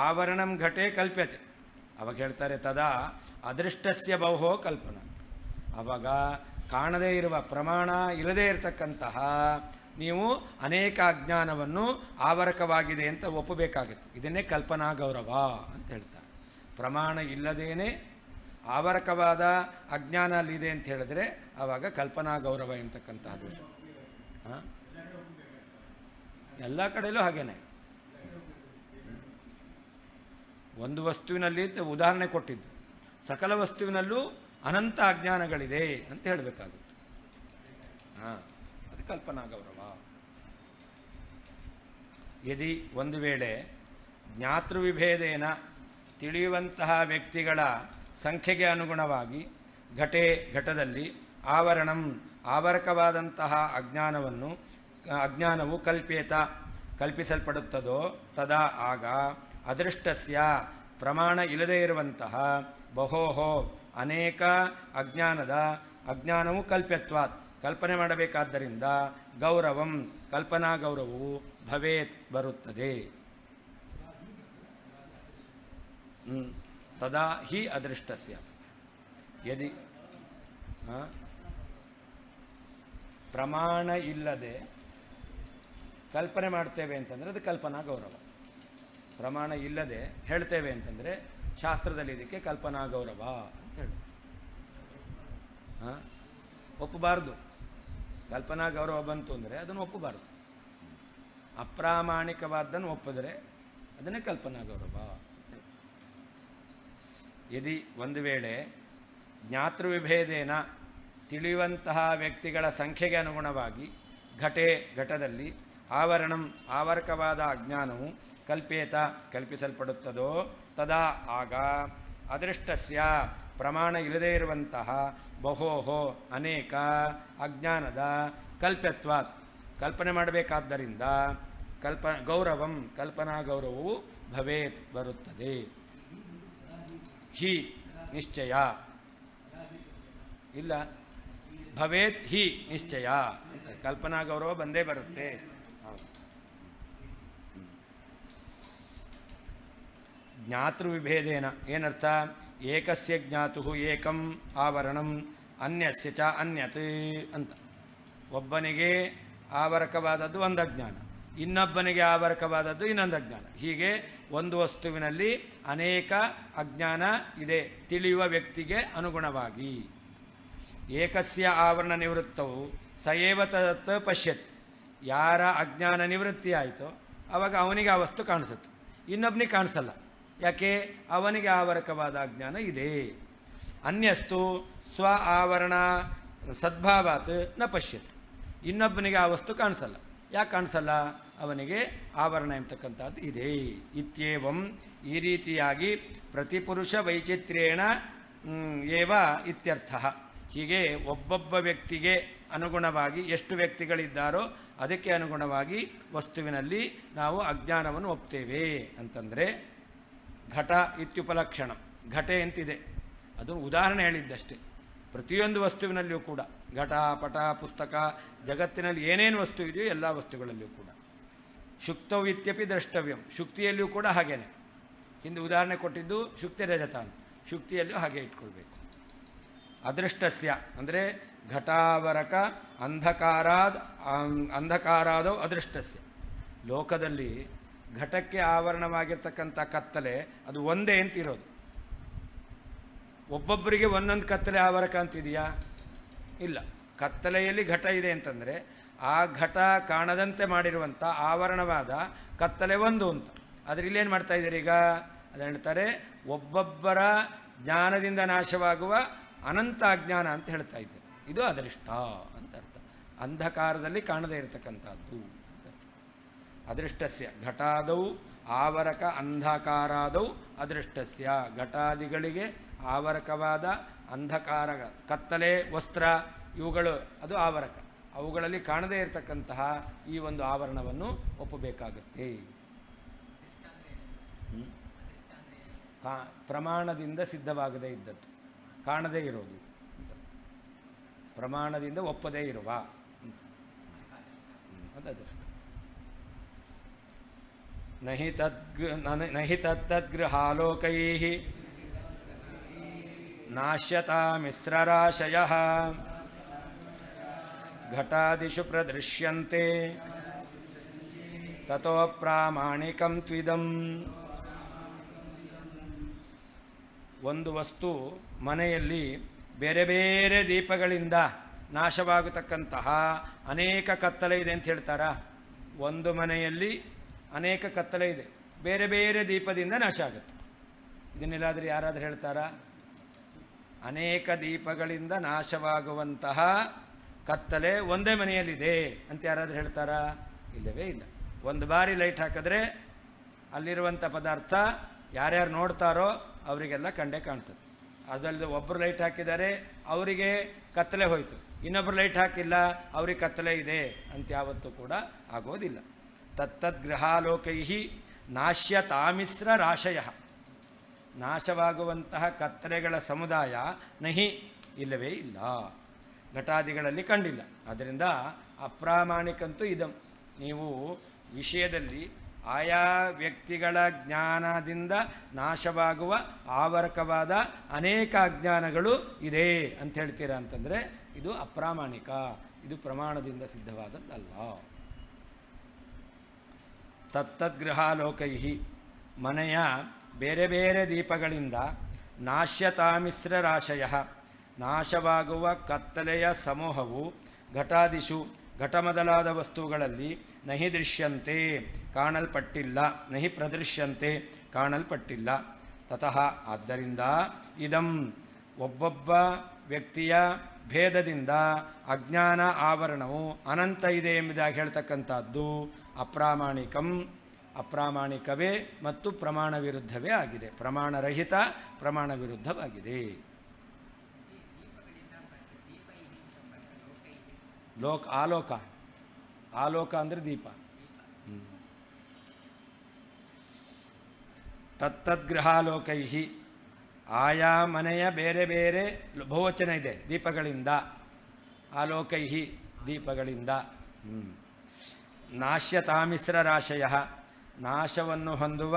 ಆವರಣಂ ಘಟೆ ಕಲ್ಪ್ಯತೆ, ಅವಾಗ ಹೇಳ್ತಾರೆ ತದಾ ಅದೃಷ್ಟಸ್ಯ ಬಹುಹೋ ಕಲ್ಪನಾ. ಆವಾಗ ಕಾಣದೇ ಇರುವ ಪ್ರಮಾಣ ಇಲ್ಲದೇ ಇರತಕ್ಕಂತಹ ನೀವು ಅನೇಕ ಅಜ್ಞಾನವನ್ನು ಆವರಕವಾಗಿದೆ ಅಂತ ಒಪ್ಪಬೇಕಾಗುತ್ತೆ. ಇದನ್ನೇ ಕಲ್ಪನಾ ಗೌರವ ಅಂತ ಹೇಳ್ತಾರೆ. ಪ್ರಮಾಣ ಇಲ್ಲದೇನೆ ಆವರಕವಾದ ಅಜ್ಞಾನ ಅಲ್ಲಿದೆ ಅಂತ ಹೇಳಿದ್ರೆ ಆವಾಗ ಕಲ್ಪನಾ ಗೌರವ ಎಂಬತಕ್ಕಂಥದ್ದು. ಎಲ್ಲ ಕಡೆಯಲ್ಲೂ ಹಾಗೇನೆ. ಒಂದು ವಸ್ತುವಿನಲ್ಲಿ ಉದಾಹರಣೆ ಕೊಟ್ಟಿದ್ದು, ಸಕಲ ವಸ್ತುವಿನಲ್ಲೂ ಅನಂತ ಅಜ್ಞಾನಗಳಿದೆ ಅಂತ ಹೇಳಬೇಕಾಗುತ್ತೆ. ಕಲ್ಪನಾ ಗೌರವ. ಯದಿ ಒಂದು ವೇಳೆ ಜ್ಞಾತೃವಿಭೇದೇನ ತಿಳಿಯುವಂತಹ ವ್ಯಕ್ತಿಗಳ ಸಂಖ್ಯೆಗೆ ಅನುಗುಣವಾಗಿ ಘಟದಲ್ಲಿ ಆವರಣಂ ಆವರಕವಾದಂತಹ ಅಜ್ಞಾನವು ಕಲ್ಪಿಸಲ್ಪಡುತ್ತದೋ ತದಾ ಆಗ ಅದೃಷ್ಟಸ್ಯ ಪ್ರಮಾಣ ಇಲ್ಲದೇ ಇರುವಂತಹ ಬಹೋಹೋ ಅನೇಕ ಅಜ್ಞಾನವು ಕಲ್ಪ್ಯತ್ವಾತ್ ಕಲ್ಪನೆ ಮಾಡಬೇಕಾದ್ದರಿಂದ ಗೌರವಂ ಕಲ್ಪನಾ ಗೌರವವು ಭವೇತ್ ಬರುತ್ತದೆ. ತದಾ ಹಿ ಅದೃಷ್ಟಸ್ಯ ಯದಿ ಪ್ರಮಾಣ ಇಲ್ಲದೆ ಕಲ್ಪನೆ ಮಾಡ್ತೇವೆ ಅಂತಂದರೆ ಅದು ಕಲ್ಪನಾ ಗೌರವ. ಪ್ರಮಾಣ ಇಲ್ಲದೆ ಹೇಳ್ತೇವೆ ಅಂತಂದರೆ ಶಾಸ್ತ್ರದಲ್ಲಿ ಇದಕ್ಕೆ ಕಲ್ಪನಾ ಗೌರವ ಅಂತ ಹೇಳಿ ಒಪ್ಪಬಾರ್ದು. ಕಲ್ಪನಾ ಗೌರವ ಬಂತು ಅಂದರೆ ಅದನ್ನು ಒಪ್ಪಬಾರ್ದು. ಅಪ್ರಾಮಾಣಿಕವಾದ್ದನ್ನು ಒಪ್ಪಿದರೆ ಅದನ್ನೇ ಕಲ್ಪನಾ ಗೌರವ. ಯದಿ ಒಂದು ವೇಳೆ ಜ್ಞಾತೃವಿಭೇದೇನ ತಿಳಿಯುವಂತಹ ವ್ಯಕ್ತಿಗಳ ಸಂಖ್ಯೆಗೆ ಅನುಗುಣವಾಗಿ ಘಟದಲ್ಲಿ ಆವರಕವಾದ ಅಜ್ಞಾನವು ಕಲ್ಪಿಸಲ್ಪಡುತ್ತದೋ ತದಾ ಆಗ ಅದೃಷ್ಟಸ್ಯ ಪ್ರಮಾಣ ಇಲ್ಲದೇ ಇರುವಂತಹ ಬಹೋಹೋ ಅನೇಕ ಅಜ್ಞಾನದ ಕಲ್ಪ್ಯತ್ವಾತ್ ಕಲ್ಪನೆ ಮಾಡಬೇಕಾದ್ದರಿಂದ ಗೌರವಂ ಕಲ್ಪನಾ ಗೌರವವು ಭವೇತ್ ಬರುತ್ತದೆ. ಹಿ ನಿಶ್ಚಯ ಇಲ್ಲ ಭವೇತ್ ಹಿ ನಿಶ್ಚಯ ಅಂತ ಕಲ್ಪನಾ ಗೌರವ ಬಂದೇ ಬರುತ್ತೆ. ಜ್ಞಾತೃವಿಭೇದೇನ ಏನರ್ಥ? ಏಕಸ್ಯ ಜ್ಞಾತು ಏಕಂ ಆವರಣಂ ಅನ್ಯಸ್ಯ ಚ ಅನ್ಯತ್ ಅಂತ. ಒಬ್ಬನಿಗೆ ಆವರಕವಾದದ್ದು ಒಂದು ಅಜ್ಞಾನ, ಇನ್ನೊಬ್ಬನಿಗೆ ಆವರಕವಾದದ್ದು ಇನ್ನೊಂದು ಅಜ್ಞಾನ. ಹೀಗೆ ಒಂದು ವಸ್ತುವಿನಲ್ಲಿ ಅನೇಕ ಅಜ್ಞಾನ ಇದೆ ತಿಳಿಯುವ ವ್ಯಕ್ತಿಗೆ ಅನುಗುಣವಾಗಿ. ಏಕಸ್ಯ ಆವರಣ ನಿವೃತ್ತವು ಸಯೇವ ತತ್ ಪಶ್ಯತಿ. ಯಾರ ಅಜ್ಞಾನ ನಿವೃತ್ತಿ ಆಯಿತೋ ಆವಾಗ ಅವನಿಗೆ ಆ ವಸ್ತು ಕಾಣಿಸುತ್ತೆ, ಇನ್ನೊಬ್ಬನಿಗೆ ಕಾಣಿಸಲ್ಲ. ಯಾಕೆ? ಅವನಿಗೆ ಆವರಕವಾದ ಅಜ್ಞಾನ ಇದೆ. ಅನ್ಯಸ್ತು ಸ್ವ ಆವರಣ ಸದ್ಭಾವಾತ್ ನ ಪಶ್ಯತಿ. ಇನ್ನೊಬ್ಬನಿಗೆ ಆ ವಸ್ತು ಕಾಣಿಸಲ್ಲ. ಯಾಕೆ ಕಾಣಿಸಲ್ಲ? ಅವನಿಗೆ ಆವರಣ ಎಂಬತಕ್ಕಂಥದ್ದು ಇದೆ. ಇತ್ಯೇವಂ ಈ ರೀತಿಯಾಗಿ ಪ್ರತಿಪುರುಷ ವೈಚಿತ್ರ್ಯೇಣ ಏವ ಇತ್ಯರ್ಥ. ಹೀಗೆ ಒಬ್ಬೊಬ್ಬ ವ್ಯಕ್ತಿಗೆ ಅನುಗುಣವಾಗಿ ಎಷ್ಟು ವ್ಯಕ್ತಿಗಳಿದ್ದಾರೋ ಅದಕ್ಕೆ ಅನುಗುಣವಾಗಿ ವಸ್ತುವಿನಲ್ಲಿ ನಾವು ಅಜ್ಞಾನವನ್ನು ಒಪ್ತೇವೆ. ಅಂತಂದರೆ ಘಟ ಇತ್ಯುಪಲಕ್ಷಣ, ಘಟೆ ಅಂತಿದೆ, ಅದು ಉದಾಹರಣೆ ಹೇಳಿದ್ದಷ್ಟೇ. ಪ್ರತಿಯೊಂದು ವಸ್ತುವಿನಲ್ಲಿಯೂ ಕೂಡ ಘಟ ಪಟ ಪುಸ್ತಕ ಜಗತ್ತಿನಲ್ಲಿ ಏನೇನು ವಸ್ತು ಇದೆಯೋ ಎಲ್ಲ ವಸ್ತುಗಳಲ್ಲಿಯೂ ಕೂಡ ಶುಕ್ತವು ಇತ್ಯಪಿ ದ್ರಷ್ಟವ್ಯಂ. ಶುಕ್ತಿಯಲ್ಲಿಯೂ ಕೂಡ ಹಾಗೇನೆ. ಹಿಂದೆ ಉದಾಹರಣೆ ಕೊಟ್ಟಿದ್ದು ಶುಕ್ತಿ ರಜತ ಅಂತ. ಶುಕ್ತಿಯಲ್ಲಿಯೂ ಹಾಗೆ ಇಟ್ಕೊಳ್ಬೇಕು. ಅದೃಷ್ಟಸ್ಯ ಅಂದರೆ ಘಟಾವರಕ ಅಂಧಕಾರಾದೋ ಅದೃಷ್ಟಸ್ಯ. ಲೋಕದಲ್ಲಿ ಘಟಕ್ಕೆ ಆವರಣವಾಗಿರ್ತಕ್ಕಂಥ ಕತ್ತಲೆ ಅದು ಒಂದೇ ಅಂತಿರೋದು. ಒಬ್ಬೊಬ್ಬರಿಗೆ ಒಂದೊಂದು ಕತ್ತಲೆ ಆವರಕ ಅಂತಿದೆಯಾ? ಇಲ್ಲ. ಕತ್ತಲೆಯಲ್ಲಿ ಘಟ ಇದೆ ಅಂತಂದರೆ ಆ ಘಟ ಕಾಣದಂತೆ ಮಾಡಿರುವಂಥ ಆವರಣವಾದ ಕತ್ತಲೆ ಒಂದು ಅಂತ. ಆದರೆ ಇಲ್ಲೇನು ಮಾಡ್ತಾ ಇದ್ದೀರಿ ಈಗ? ಅದು ಹೇಳ್ತಾರೆ ಒಬ್ಬೊಬ್ಬರ ಜ್ಞಾನದಿಂದ ನಾಶವಾಗುವ ಅನಂತ ಅಜ್ಞಾನ ಅಂತ ಹೇಳ್ತಾ ಇದ್ದಾರೆ. ಇದು ಅದೃಷ್ಟ ಅಂತ ಅರ್ಥ. ಅಂಧಕಾರದಲ್ಲಿ ಕಾಣದೇ ಇರತಕ್ಕಂಥದ್ದು. ಅದೃಷ್ಟಸ್ಯ ಘಟಾದೌ ಆವರಕ ಅಂಧಕಾರಾದೌ ಅದೃಷ್ಟಸ್ಯ. ಘಟಾದಿಗಳಿಗೆ ಆವರಕವಾದ ಅಂಧಕಾರ ಕತ್ತಲೆ ವಸ್ತ್ರ ಇವುಗಳು ಅದು ಆವರಕ. ಅವುಗಳಲ್ಲಿ ಕಾಣದೇ ಇರತಕ್ಕಂತಹ ಈ ಒಂದು ಆವರಣವನ್ನು ಒಪ್ಪಬೇಕಾಗುತ್ತೆ. ಪ್ರಮಾಣದಿಂದ ಸಿದ್ಧವಾಗದೇ ಇದ್ದದ್ದು, ಕಾಣದೇ ಇರೋದು, ಪ್ರಮಾಣದಿಂದ ಒಪ್ಪದೇ ಇರುವ ಅದೃಷ್ಟ. ನಹಿ ತತ್ತದ್ಗೃಹಾಲೋಕೈಃ ನಾಶ್ಯತಾ ಮಿಶ್ರರಾಶಯಃ ಘಟಾದಿಷು ಪ್ರದೃಶ್ಯಂತೆ ತತೋ ಪ್ರಾಮಾಣಿಕಂ ತ್ವಿದಂ. ಒಂದು ವಸ್ತು ಮನೆಯಲ್ಲಿ ಬೇರೆ ಬೇರೆ ದೀಪಗಳಿಂದ ನಾಶವಾಗತಕ್ಕಂತಹ ಅನೇಕ ಕತ್ತಲೆ ಇದೆ ಅಂತ ಹೇಳ್ತಾರಾ? ಒಂದು ಮನೆಯಲ್ಲಿ ಅನೇಕ ಕತ್ತಲೆ ಇದೆ, ಬೇರೆ ಬೇರೆ ದೀಪದಿಂದ ನಾಶ ಆಗುತ್ತೆ. ಇದನ್ನೆಲ್ಲಾದರೂ ಯಾರಾದರೂ ಹೇಳ್ತಾರಾ? ಅನೇಕ ದೀಪಗಳಿಂದ ನಾಶವಾಗುವಂತಹ ಕತ್ತಲೆ ಒಂದೇ ಮನೆಯಲ್ಲಿದೆ ಅಂತ ಯಾರಾದರೂ ಹೇಳ್ತಾರಾ? ಇಲ್ಲವೇ ಇಲ್ಲ. ಒಂದು ಬಾರಿ ಲೈಟ್ ಹಾಕಿದ್ರೆ ಅಲ್ಲಿರುವಂಥ ಪದಾರ್ಥ ಯಾರ್ಯಾರು ನೋಡ್ತಾರೋ ಅವರಿಗೆಲ್ಲ ಕಂಡೇ ಕಾಣಿಸುತ್ತೆ. ಅದಲ್ಲದೆ ಒಬ್ಬರು ಲೈಟ್ ಹಾಕಿದ್ದಾರೆ, ಅವರಿಗೆ ಕತ್ತಲೆ ಹೋಯಿತು, ಇನ್ನೊಬ್ಬರು ಲೈಟ್ ಹಾಕಿಲ್ಲ, ಅವ್ರಿಗೆ ಕತ್ತಲೆ ಇದೆ ಅಂತ ಯಾವತ್ತೂ ಕೂಡ ಆಗೋದಿಲ್ಲ. ತತ್ತದ್ಗ್ರಹಾಲೋಕೈ ನಾಶ್ಯ ತಾಮಿಸ್ರ ರಾಶಯ, ನಾಶವಾಗುವಂತಹ ಕತ್ತಲೆಗಳ ಸಮುದಾಯ ನಹಿ, ಇಲ್ಲವೇ ಇಲ್ಲ, ಘಟಾದಿಗಳಲ್ಲಿ ಕಂಡಿಲ್ಲ. ಆದ್ದರಿಂದ ಅಪ್ರಾಮಾಣಿಕಂತೂ ಇದಂ. ನೀವು ವಿಷಯದಲ್ಲಿ ಆಯಾ ವ್ಯಕ್ತಿಗಳ ಜ್ಞಾನದಿಂದ ನಾಶವಾಗುವ ಆವರಕವಾದ ಅನೇಕ ಅಜ್ಞಾನಗಳು ಇದೆ ಅಂತ ಹೇಳ್ತೀರಾ ಅಂತಂದರೆ ಇದು ಅಪ್ರಾಮಾಣಿಕ, ಇದು ಪ್ರಮಾಣದಿಂದ ಸಿದ್ಧವಾದದ್ದಲ್ಲ. ತತ್ತದ್ಗೃಹಾಲೋಕೈ, ಮನೆಯ ಬೇರೆ ಬೇರೆ ದೀಪಗಳಿಂದ ನಾಶ್ಯತಾಮಿಸ್ರ ರಾಶಯ, ನಾಶವಾಗುವ ಕತ್ತಲೆಯ ಸಮೂಹವು ಘಟಾದಿಷು, ಘಟ ಮೊದಲಾದ ವಸ್ತುಗಳಲ್ಲಿ ನಹಿ ದೃಶ್ಯಂತೆ, ಕಾಣಲ್ಪಟ್ಟಿಲ್ಲ, ನಹಿ ಪ್ರದೃಶ್ಯಂತೆ, ಕಾಣಲ್ಪಟ್ಟಿಲ್ಲ. ತತಃ, ಆದ್ದರಿಂದ ಇದಂ, ಒಬ್ಬೊಬ್ಬ ವ್ಯಕ್ತಿಯ ಭೇದದಿಂದ ಅಜ್ಞಾನ ಆವರಣವು ಅನಂತ ಇದೆ ಎಂಬುದಾಗಿ ಹೇಳ್ತಕ್ಕಂಥದ್ದು ಅಪ್ರಾಮಾಣಿಕಂ, ಅಪ್ರಾಮಾಣಿಕವೇ ಮತ್ತು ಪ್ರಮಾಣ ವಿರುದ್ಧವೇ ಆಗಿದೆ. ಪ್ರಮಾಣರಹಿತ, ಪ್ರಮಾಣ ವಿರುದ್ಧವಾಗಿದೆ. ಆಲೋಕ, ಆಲೋಕ ಅಂದರೆ ದೀಪ. ತತ್ತದ್ಗೃಹಾಲೋಕೈ, ಆಯಾ ಮನೆಯ ಬೇರೆ ಬೇರೆ ಬಹುವಚನ ಇದೆ ದೀಪಗಳಿಂದ, ಆಲೋಕೈ ದೀಪಗಳಿಂದ. ನಾಶ್ಯತಾಮಿಸ್ರ ರಾಶಯ, ನಾಶವನ್ನು ಹೊಂದುವ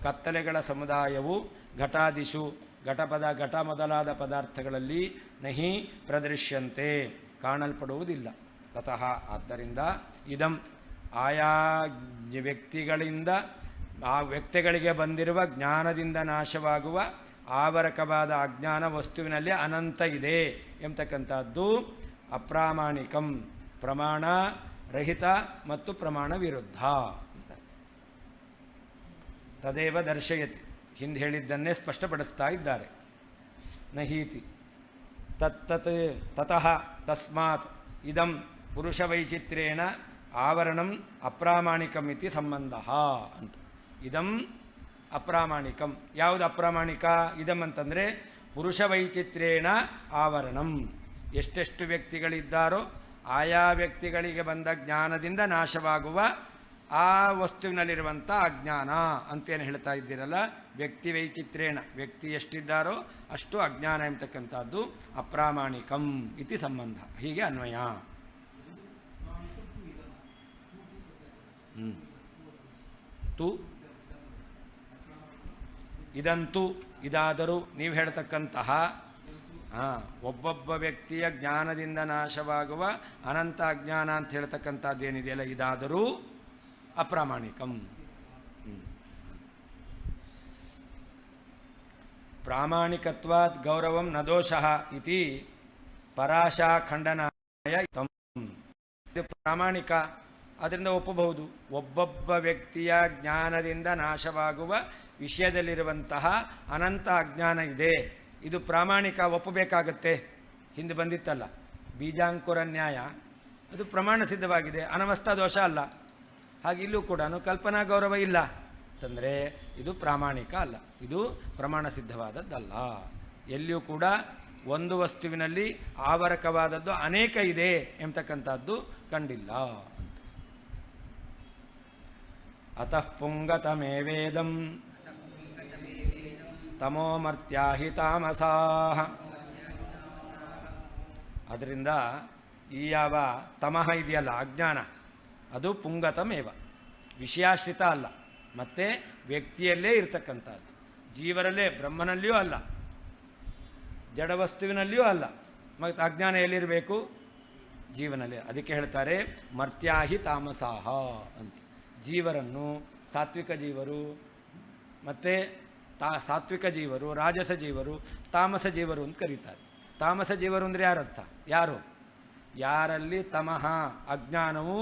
ಕತ್ತಲೆಗಳ ಸಮುದಾಯವು ಘಟಾದಿಷು, ಘಟ ಮೊದಲಾದ ಪದಾರ್ಥಗಳಲ್ಲಿ ನಹಿ ಪ್ರದೃಶ್ಯಂತೆ, ಕಾಣಲ್ಪಡುವುದಿಲ್ಲ. ತತಃ, ಆದ್ದರಿಂದ ಇದಂ, ಆಯಾ ವ್ಯಕ್ತಿಗಳಿಂದ ಆ ವ್ಯಕ್ತಿಗಳಿಗೆ ಬಂದಿರುವ ಜ್ಞಾನದಿಂದ ನಾಶವಾಗುವ ಆವರಕವಾದ ಅಜ್ಞಾನ ವಸ್ತುವಿನಲ್ಲಿ ಅನಂತ ಇದೆ ಎಂಬತಕ್ಕಂಥದ್ದು ಅಪ್ರಾಮಾಣಿಕಂ, ಪ್ರಮಾಣ ರಹಿತ ಮತ್ತು ಪ್ರಮಾಣ ವಿರುದ್ಧ. ತದೇವ ದರ್ಶಯತಿ, ಹಿಂದೆ ಹೇಳಿದ್ದನ್ನೇ ಸ್ಪಷ್ಟಪಡಿಸ್ತಾ ಇದ್ದಾರೆ. ನಹೀತಿ ತತಃ ತಸ್ಮಾತ್ ಇದಂ ಪುರುಷವೈಚಿತ್ರ್ಯೇಣ ಆವರಣಂ ಅಪ್ರಾಮಾಣಿಕಂ ಇತಿ ಸಂಬಂಧ ಅಂತ. ಇದಂ ಅಪ್ರಾಮಾಣಿಕಂ. ಯಾವುದು ಅಪ್ರಾಮಾಣಿಕ? ಇದಂ ಅಂತಂದರೆ ಪುರುಷವೈಚಿತ್ರ್ಯೇಣ ಆವರಣಂ, ಎಷ್ಟೆಷ್ಟು ವ್ಯಕ್ತಿಗಳಿದ್ದಾರೋ ಆಯಾ ವ್ಯಕ್ತಿಗಳಿಗೆ ಬಂದ ಜ್ಞಾನದಿಂದ ನಾಶವಾಗುವ ಆ ವಸ್ತುವಿನಲ್ಲಿರುವಂಥ ಅಜ್ಞಾನ ಅಂತೇನು ಹೇಳ್ತಾ ಇದ್ದೀರಲ್ಲ, ವ್ಯಕ್ತಿ ವೈಚಿತ್ರ್ಯೇಣ, ವ್ಯಕ್ತಿ ಎಷ್ಟಿದ್ದಾರೋ ಅಷ್ಟು ಅಜ್ಞಾನ ಎಂಬತಕ್ಕಂಥದ್ದು ಅಪ್ರಾಮಾಣಿಕಂ ಇತಿ ಸಂಬಂಧ. ಹೀಗೆ ಅನ್ವಯ. ತು ಇದಂತೂ, ಇದಾದರೂ, ನೀವು ಹೇಳ್ತಕ್ಕಂತಹ ಒಬ್ಬೊಬ್ಬ ವ್ಯಕ್ತಿಯ ಜ್ಞಾನದಿಂದ ನಾಶವಾಗುವ ಅನಂತ ಅಜ್ಞಾನ ಅಂತ ಹೇಳ್ತಕ್ಕಂಥದ್ದೇನಿದೆಯಲ್ಲ, ಇದಾದರೂ ಅಪ್ರಾಮಾಣಿಕಂ. ಪ್ರಾಮಾಣಿಕತ್ವಾತ್ ಗೌರವಂ ನ ದೋಷಃ ಇತಿ ಪರಾಶಾ ಖಂಡನಾಯ ತಂ. ಇದು ಪ್ರಾಮಾಣಿಕ, ಅದರಿಂದ ಒಪ್ಪಬಹುದು. ಒಬ್ಬೊಬ್ಬ ವ್ಯಕ್ತಿಯ ಜ್ಞಾನದಿಂದ ನಾಶವಾಗುವ ವಿಷಯದಲ್ಲಿರುವಂತಹ ಅನಂತ ಅಜ್ಞಾನ ಇದೆ, ಇದು ಪ್ರಾಮಾಣಿಕ, ಒಪ್ಪಬೇಕಾಗತ್ತೆ. ಹಿಂದೆ ಬಂದಿತ್ತಲ್ಲ ಬೀಜಾಂಕುರ ನ್ಯಾಯ, ಅದು ಪ್ರಮಾಣ ಸಿದ್ಧವಾಗಿದೆ, ಅನವಸ್ಥಾ ದೋಷ ಅಲ್ಲ. ಹಾಗೆ ಇಲ್ಲೂ ಕೂಡ ಕಲ್ಪನಾ ಗೌರವ ಇಲ್ಲ ಅಂತಂದರೆ ಇದು ಪ್ರಾಮಾಣಿಕ ಅಲ್ಲ, ಇದು ಪ್ರಮಾಣ ಸಿದ್ಧವಾದದ್ದಲ್ಲ. ಎಲ್ಲಿಯೂ ಕೂಡ ಒಂದು ವಸ್ತುವಿನಲ್ಲಿ ಆವರಕವಾದದ್ದು ಅನೇಕ ಇದೆ ಎಂಬತಕ್ಕಂಥದ್ದು ಕಂಡಿಲ್ಲ. ಅತಃ ಪುಂಗತಮೇವೇದಂ ತಮೋಮರ್ತ್ಯಾಹಿ ತಾಮಸಾಃ. ಅದರಿಂದ ಈ ಯಾವ ತಮಃ ಇದೆಯಲ್ಲ ಅಜ್ಞಾನ, ಅದು ಪುಂಗತಮೇವ, ವಿಷಯಾಶ್ರಿತ ಅಲ್ಲ, ಮತ್ತು ವ್ಯಕ್ತಿಯಲ್ಲೇ ಇರತಕ್ಕಂಥದ್ದು, ಜೀವರಲ್ಲೇ, ಬ್ರಹ್ಮನಲ್ಲಿಯೂ ಅಲ್ಲ, ಜಡವಸ್ತುವಿನಲ್ಲಿಯೂ ಅಲ್ಲ. ಮತ್ತು ಅಜ್ಞಾನ ಎಲ್ಲಿರಬೇಕು? ಜೀವನಲ್ಲೇ. ಅದಕ್ಕೆ ಹೇಳ್ತಾರೆ ಮರ್ತ್ಯಾಹಿ ತಾಮಸಾಹ ಅಂತ. ಜೀವರನ್ನು ಸಾತ್ವಿಕ ಜೀವರು ಮತ್ತು ಸಾತ್ವಿಕ ಜೀವರು, ರಾಜಸ ಜೀವರು, ತಾಮಸ ಜೀವರು ಅಂತ ಕರೀತಾರೆ. ತಾಮಸ ಜೀವರು ಅಂದರೆ ಯಾರರ್ಥ? ಯಾರು? ಯಾರಲ್ಲಿ ತಮಃ ಅಜ್ಞಾನವು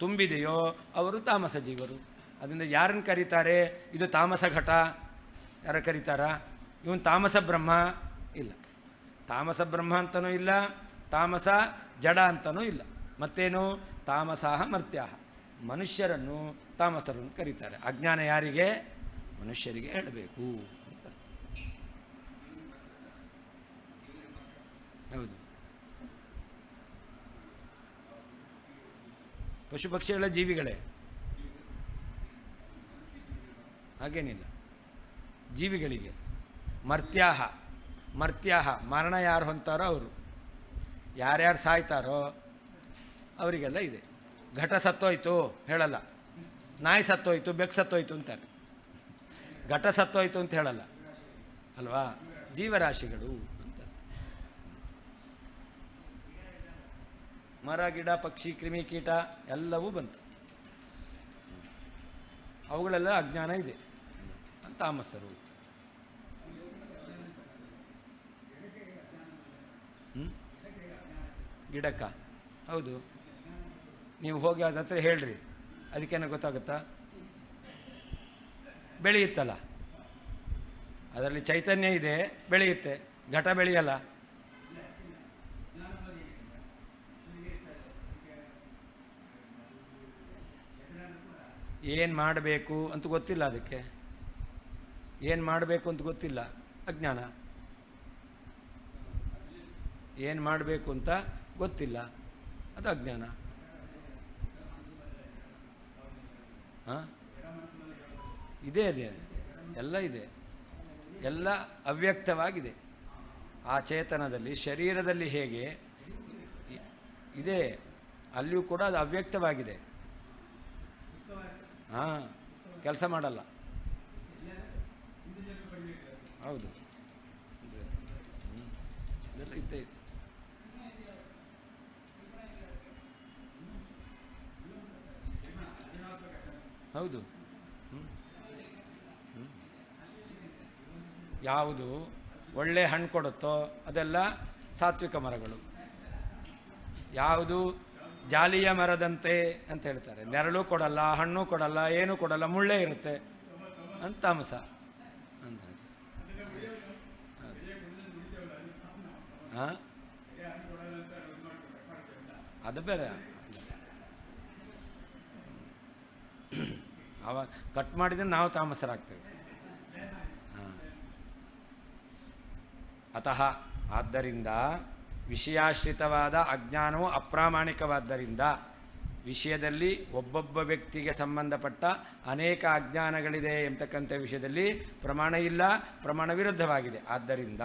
ತುಂಬಿದೆಯೋ ಅವರು ತಾಮಸ ಜೀವರು. ಅದರಿಂದ ಯಾರನ್ನು ಕರೀತಾರೆ? ಇದು ತಾಮಸ ಘಟ, ಯಾರ ಕರೀತಾರ? ಇವನು ತಾಮಸ ಬ್ರಹ್ಮ ಇಲ್ಲ, ತಾಮಸ ಬ್ರಹ್ಮ ಅಂತನೂ ಇಲ್ಲ, ತಾಮಸ ಜಡ ಅಂತನೂ ಇಲ್ಲ. ಮತ್ತೇನು? ತಾಮಸಾಹ ಮರ್ತ್ಯಾಹ, ಮನುಷ್ಯರನ್ನು ತಾಮಸರು ಅಂತ ಕರೀತಾರೆ. ಅಜ್ಞಾನ ಯಾರಿಗೆ? ಮನುಷ್ಯರಿಗೆ ಹೇಳಬೇಕು ಅಂತ. ಹೌದು. ಪಶು ಪಕ್ಷಿಗಳ ಜೀವಿಗಳೇ, ಹಾಗೇನಿಲ್ಲ. ಜೀವಿಗಳಿಗೆ ಮರ್ತ್ಯಾಹ, ಮರ್ತ್ಯಾಹ ಮರಣ ಯಾರು ಹೊಂತಾರೋ ಅವರು, ಯಾರ್ಯಾರು ಸಾಯ್ತಾರೋ ಅವರಿಗೆಲ್ಲ ಇದೆ. ಘಟ ಸತ್ತೋಯ್ತು ಹೇಳಲ್ಲ, ನಾಯಿ ಸತ್ತೋಯ್ತು, ಬೆಕ್ಕು ಸತ್ತೋಯ್ತು ಅಂತಾರೆ. ಘಟ ಸತ್ತೋಯ್ತು ಅಂತ ಹೇಳಲ್ಲ ಅಲ್ವಾ? ಜೀವರಾಶಿಗಳು ಅಂತ. ಮರ ಗಿಡ ಪಕ್ಷಿ ಕ್ರಿಮಿ ಕೀಟ ಎಲ್ಲವೂ ಬಂತು. ಅವುಗಳೆಲ್ಲ ಅಜ್ಞಾನ ಇದೆ. ತಾಮಸರು. ಗಿಡಕ್ಕ ಹೌದು. ನೀವು ಹೋಗಿ ಅದ ಹತ್ರ ಹೇಳ್ರಿ, ಅದಕ್ಕೇನೋ ಗೊತ್ತಾಗುತ್ತಾ? ಬೆಳೆಯುತ್ತಲ್ಲ, ಅದರಲ್ಲಿ ಚೈತನ್ಯ ಇದೆ, ಬೆಳೆಯುತ್ತೆ. ಘಟ ಬೆಳೆಯಲ್ಲ. ಏನು ಮಾಡಬೇಕು ಅಂತ ಗೊತ್ತಿಲ್ಲ, ಅದಕ್ಕೆ ಏನು ಮಾಡಬೇಕು ಅಂತ ಗೊತ್ತಿಲ್ಲ, ಅಜ್ಞಾನ. ಏನು ಮಾಡಬೇಕು ಅಂತ ಗೊತ್ತಿಲ್ಲ, ಅದು ಅಜ್ಞಾನ. ಹಾಂ, ಇದೆ ಇದೆ, ಎಲ್ಲ ಇದೆ, ಎಲ್ಲ ಅವ್ಯಕ್ತವಾಗಿದೆ. ಆ ಚೇತನದಲ್ಲಿ, ಶರೀರದಲ್ಲಿ ಹೇಗೆ ಇದೆ, ಅಲ್ಲಿಯೂ ಕೂಡ ಅದು ಅವ್ಯಕ್ತವಾಗಿದೆ. ಹಾಂ, ಕೆಲಸ ಮಾಡಲ್ಲ. ಹೌದು, ಇದೆಲ್ಲ ಇದ್ದೇ ಇದೆ. ಹೌದು. ಯಾವುದು ಒಳ್ಳೆ ಹಣ್ಣು ಕೊಡುತ್ತೋ ಅದೆಲ್ಲ ಸಾತ್ವಿಕ ಮರಗಳು. ಯಾವುದು ಜಾಲಿಯ ಮರದಂತೆ ಅಂತ ಹೇಳ್ತಾರೆ, ನೆರಳು ಕೊಡಲ್ಲ, ಹಣ್ಣು ಕೊಡಲ್ಲ, ಏನೂ ಕೊಡಲ್ಲ, ಮುಳ್ಳೇ ಇರುತ್ತೆ ಅಂತ ತಾಮಸ ಅಂತ. ಹಾಂ, ಅದು ಬೇರೆ. ಅವಾಗ ಕಟ್ ಮಾಡಿದ್ರೆ ನಾವು ತಾಮಸರಾಗ್ತೇವೆ. ಹಾಂ. ಅತಃ, ಆದ್ದರಿಂದ ವಿಷಯಾಶ್ರಿತವಾದ ಅಜ್ಞಾನವು ಅಪ್ರಾಮಾಣಿಕವಾದ್ದರಿಂದ, ವಿಷಯದಲ್ಲಿ ಒಬ್ಬೊಬ್ಬ ವ್ಯಕ್ತಿಗೆ ಸಂಬಂಧಪಟ್ಟ ಅನೇಕ ಅಜ್ಞಾನಗಳಿದೆ ಎಂಬತಕ್ಕಂಥ ವಿಷಯದಲ್ಲಿ ಪ್ರಮಾಣ ಇಲ್ಲ, ಪ್ರಮಾಣ ವಿರುದ್ಧವಾಗಿದೆ. ಆದ್ದರಿಂದ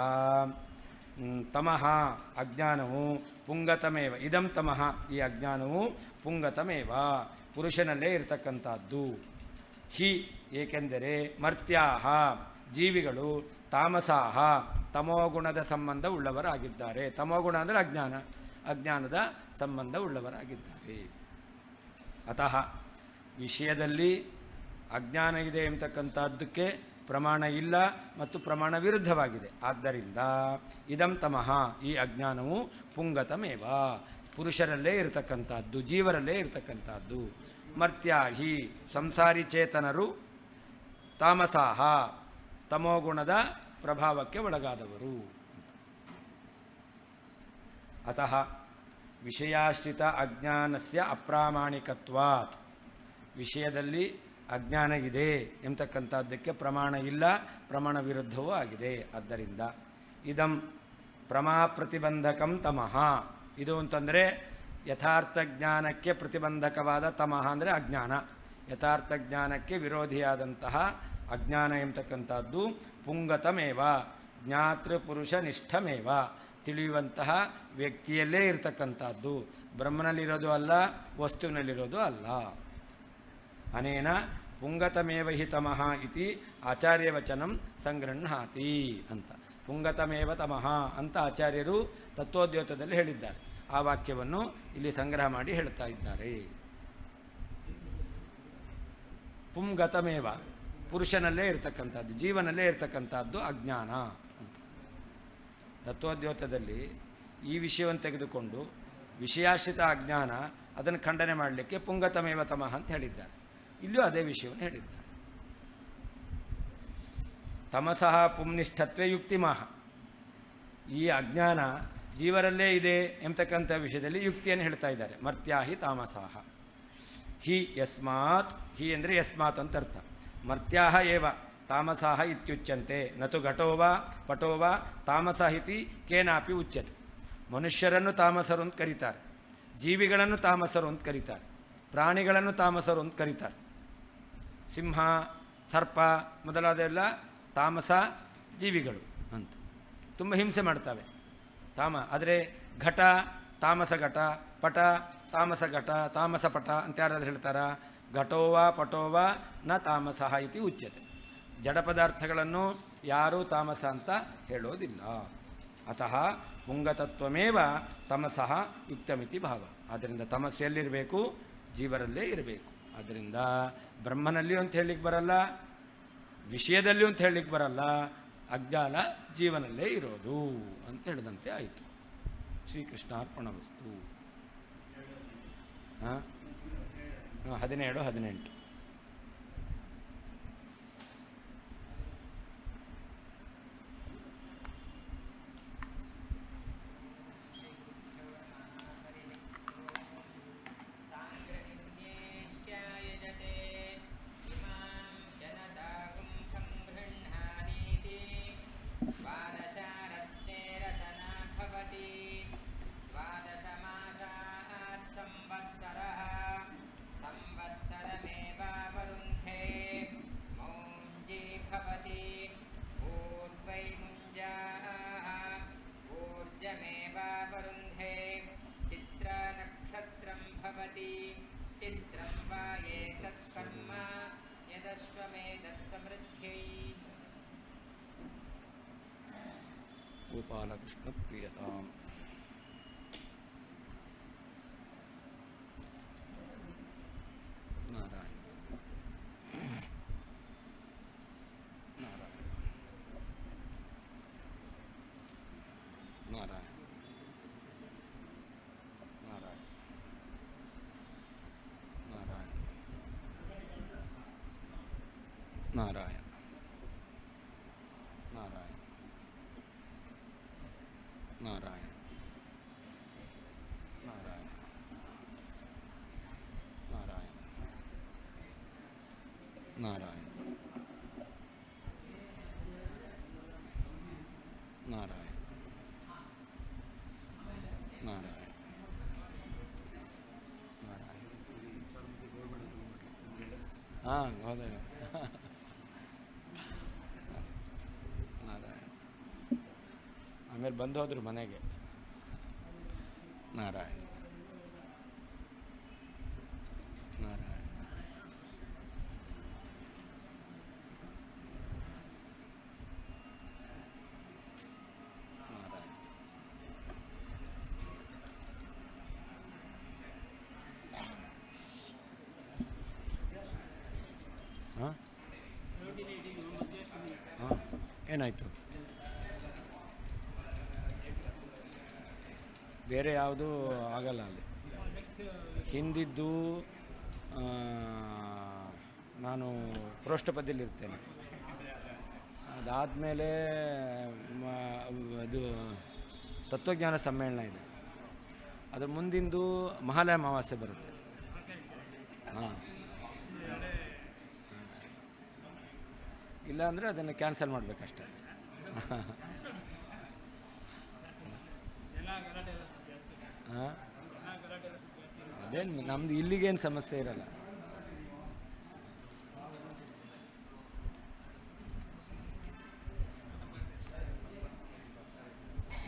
ತಮಃ, ಅಜ್ಞಾನವು ಪುಂಗತಮೇವ, ಇದಂ ತಮಃ, ಈ ಅಜ್ಞಾನವು ಪುಂಗತಮೇವ, ಪುರುಷನಲ್ಲೇ ಇರತಕ್ಕಂಥದ್ದು. ಹಿ, ಏಕೆಂದರೆ ಮರ್ತ್ಯಾಹ, ಜೀವಿಗಳು ತಾಮಸಾಹ, ತಮೋಗುಣದ ಸಂಬಂಧ ಉಳ್ಳವರಾಗಿದ್ದಾರೆ. ತಮೋಗುಣ ಅಂದರೆ ಅಜ್ಞಾನ, ಅಜ್ಞಾನದ ಸಂಬಂಧ ಉಳ್ಳವರಾಗಿದ್ದಾರೆ. ಅತಃ, ವಿಷಯದಲ್ಲಿ ಅಜ್ಞಾನ ಇದೆ ಎಂಬತಕ್ಕಂಥದ್ದಕ್ಕೆ ಪ್ರಮಾಣ ಇಲ್ಲ ಮತ್ತು ಪ್ರಮಾಣ ವಿರುದ್ಧವಾಗಿದೆ. ಆದ್ದರಿಂದ ಇದಂ ತಮಃ, ಈ ಅಜ್ಞಾನವು ಪುಂಗತಮೇವ, ಪುರುಷರಲ್ಲೇ ಇರತಕ್ಕಂಥದ್ದು, ಜೀವರಲ್ಲೇ ಇರತಕ್ಕಂಥದ್ದು. ಮರ್ತ್ಯಾಹಿ, ಸಂಸಾರಿ ಚೇತನರು ತಾಮಸಾಹ, ತಮೋಗುಣದ ಪ್ರಭಾವಕ್ಕೆ ಒಳಗಾದವರು. ಅತಃ ವಿಷಯಾಶ್ರಿತ ಅಜ್ಞಾನಸ್ಯ ಅಪ್ರಾಮಾಣಿಕತ್ವಾತ್, ವಿಷಯದಲ್ಲಿ ಅಜ್ಞಾನ ಇದೆ ಎಂಬತಕ್ಕಂಥದ್ದಕ್ಕೆ ಪ್ರಮಾಣ ಇಲ್ಲ, ಪ್ರಮಾಣ ವಿರುದ್ಧವೂ ಆಗಿದೆ. ಆದ್ದರಿಂದ ಇದಂ ಪ್ರಮಾ ಪ್ರತಿಬಂಧಕಂ ತಮಃ, ಇದು ಅಂತಂದರೆ ಯಥಾರ್ಥ ಜ್ಞಾನಕ್ಕೆ ಪ್ರತಿಬಂಧಕವಾದ ತಮಃ ಅಂದರೆ ಅಜ್ಞಾನ, ಯಥಾರ್ಥ ಜ್ಞಾನಕ್ಕೆ ವಿರೋಧಿಯಾದಂತಹ ಅಜ್ಞಾನ ಎಂಬತಕ್ಕಂಥದ್ದು ಪುಂಗತಮೇವ, ಜ್ಞಾತೃಪುರುಷ ನಿಷ್ಠಮೇವ, ತಿಳಿಯುವಂತಹ ವ್ಯಕ್ತಿಯಲ್ಲೇ ಇರತಕ್ಕಂಥದ್ದು, ಬ್ರಹ್ಮನಲ್ಲಿರೋದು ಅಲ್ಲ, ವಸ್ತುವಿನಲ್ಲಿರೋದು ಅಲ್ಲ. ಅನೇನ ಪುಂಗತಮೇವ ಹಿ ತಮಃ ಇತಿ ಆಚಾರ್ಯವಚನಂ ಸಂಗೃಹ್ಣಾತಿ ಅಂತ. ಪುಂಗತಮೇವ ತಮಃ ಅಂತ ಆಚಾರ್ಯರು ತತ್ವೋದ್ಯೋತದಲ್ಲಿ ಹೇಳಿದ್ದಾರೆ. ಆ ವಾಕ್ಯವನ್ನು ಇಲ್ಲಿ ಸಂಗ್ರಹ ಮಾಡಿ ಹೇಳ್ತಾ ಇದ್ದಾರೆ. ಪುಂಗತಮೇವ, ಪುರುಷನಲ್ಲೇ ಇರತಕ್ಕಂಥದ್ದು, ಜೀವನಲ್ಲೇ ಇರತಕ್ಕಂಥದ್ದು ಅಜ್ಞಾನ ಅಂತ. ತತ್ವೋದ್ಯೋತದಲ್ಲಿ ಈ ವಿಷಯವನ್ನು ತೆಗೆದುಕೊಂಡು ವಿಷಯಾಶ್ರಿತ ಅಜ್ಞಾನ, ಅದನ್ನು ಖಂಡನೆ ಮಾಡಲಿಕ್ಕೆ ಪುಂಗತಮೇವ ತಮಃ ಅಂತ ಹೇಳಿದ್ದಾರೆ. ಇಲ್ಲೂ ಅದೇ ವಿಷಯವನ್ನು ಹೇಳಿದ್ದಾರೆ. ತಮಸಃ ಪುಂನಿಷ್ಠತ್ವೇ ಯುಕ್ತಿಮಾಹ, ಈ ಅಜ್ಞಾನ ಜೀವರಲ್ಲೇ ಇದೆ ಎಂಬತಕ್ಕಂಥ ವಿಷಯದಲ್ಲಿ ಯುಕ್ತಿಯನ್ನು ಹೇಳ್ತಾ ಇದ್ದಾರೆ. ಮರ್ತ್ಯಾಹಿ ತಾಮಸಾಹ ಹಿ ಯಸ್ಮಾತ್, ಹಿ ಅಂದರೆ ಯಸ್ಮಾತ್ ಅಂತ ಅರ್ಥ. ಮರ್ತ್ಯಾಹ ಏವ ತಾಮಸಾಹ ಇತ್ಯುಚ್ಯಂತೆ ನತು ಘಟೋವ ಪಟೋವ ತಾಮಸ ಇತಿ ಕೇನಾಪಿ ಉಚ್ಯತೆ. ಮನುಷ್ಯರನ್ನು ತಾಮಸರು ಅಂತ ಕರೀತಾರೆ, ಜೀವಿಗಳನ್ನು ತಾಮಸರು ಅಂತ ಕರೀತಾರೆ, ಪ್ರಾಣಿಗಳನ್ನು ತಾಮಸರು ಅಂತ ಕರೀತಾರೆ. ಸಿಂಹ, ಸರ್ಪ ಮೊದಲಾದೆಲ್ಲ ತಾಮಸ ಜೀವಿಗಳು ಅಂತ ತುಂಬ ಹಿಂಸೆ ಮಾಡ್ತವೆ ಆದರೆ ಘಟ ತಾಮಸ ಘಟ, ಪಟ ತಾಮಸ ಘಟ, ತಾಮಸ ಪಟ ಅಂತ ಯಾರಾದ್ರೂ ಹೇಳ್ತಾರ? ಘಟೋವ ಪಟೋವ ನ ತಾಮಸಃ ಇತಿ ಉಚ್ಯತೆ. ಜಡ ಪದಾರ್ಥಗಳನ್ನು ಯಾರೂ ತಾಮಸ ಅಂತ ಹೇಳೋದಿಲ್ಲ. ಅತಃ ಪುಂಗತತ್ವಮೇವ ತಮಸಃ ಯುಕ್ತಮಿತಿ ಭಾವ. ಆದ್ದರಿಂದ ತಮಸ್ಸೆಯಲ್ಲಿರಬೇಕು, ಜೀವರಲ್ಲೇ ಇರಬೇಕು. ಆದ್ದರಿಂದ ಬ್ರಹ್ಮನಲ್ಲಿಯೂ ಅಂತ ಹೇಳಲಿಕ್ಕೆ ಬರಲ್ಲ, ವಿಷಯದಲ್ಲಿಯೂ ಅಂತ ಹೇಳಲಿಕ್ಕೆ ಬರಲ್ಲ, ಅಜ್ಞಾನ ಜೀವನಲ್ಲೇ ಇರೋದು ಅಂತ ಹೇಳಿದಂತೆ ಆಯಿತು. ಶ್ರೀಕೃಷ್ಣಾರ್ಪಣವಸ್ತು. 17, 18. ಗೋಪಾಲಕೃಷ್ಣ ಪ್ರಿಯತಾಂ. ನಾರಾಯಣ ನಾರಾಯಣ ನಾರಾಯಣ ನಾರಾಯಣ ನಾರಾಯಣ ನಾರಾಯಣ ನಾರಾಯಣ ನಾರಾಯಣ ನಾರಾಯಣ ನಾರಾಯಣ ನಾರಾಯಣ ನಾರಾಯಣ ಹಾಂ ಹೌದಾ ನಾರಾಯಣ. ಆಮೇಲೆ ಬಂದು ಹೋದ್ರು ಮನೆಗೆ. ನಾರಾಯಣ ನಾರಾಯಣ ನಾರಾಯಣ. ಹಾಂ ಹಾಂ ಏನಾಯಿತು? ಬೇರೆ ಯಾವುದೂ ಆಗಲ್ಲ ಅಲ್ಲಿ. ಹಿಂದಿದ್ದು ನಾನು ಪ್ರೋಷ್ಠಪದಿಯಲ್ಲಿರ್ತೇನೆ. ಅದಾದಮೇಲೆ ಅದು ತತ್ವಜ್ಞಾನ ಸಮ್ಮೇಳನ ಇದೆ. ಅದರ ಮುಂದಿಂದು ಮಹಾಲಯ ಅಮಾವಾಸ್ಯೆ ಬರುತ್ತೆ. ಹಾಂ, ಇಲ್ಲಾಂದರೆ ಅದನ್ನು ಕ್ಯಾನ್ಸಲ್ ಮಾಡಬೇಕಷ್ಟೆ. ಹಾಂ, ಅದೇನು ನಮ್ಮದು ಇಲ್ಲಿಗೇನು ಸಮಸ್ಯೆ ಇರಲ್ಲ.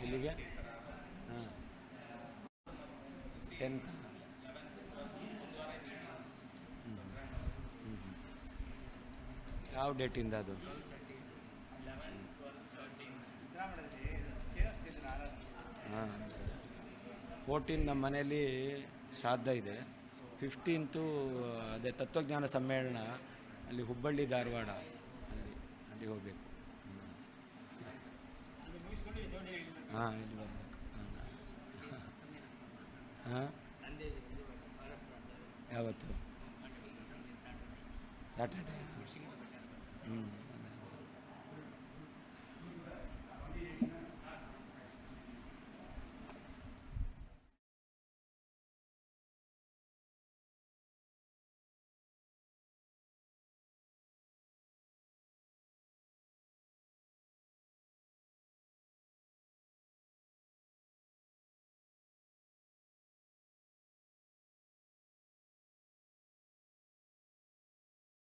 ಇಲ್ಲಿಗೆ ಹಾಂ 10th. ಯಾವ ಡೇಟಿಂದ ಅದು? ಹಾಂ, 14 ನಮ್ಮ ಮನೆಯಲ್ಲಿ ಶ್ರಾದ್ದ ಇದೆ. 15th ಅದೇ ತತ್ವಜ್ಞಾನ ಸಮ್ಮೇಳನ ಅಲ್ಲಿ ಹುಬ್ಬಳ್ಳಿ ಧಾರವಾಡ ಅಲ್ಲಿ ಹೋಗಬೇಕು. ಹಾಂ, ಇಲ್ಲಿ ಬರಬೇಕು. ಹಾಂ, ಯಾವತ್ತು? ಸ್ಯಾಟರ್ಡೇ.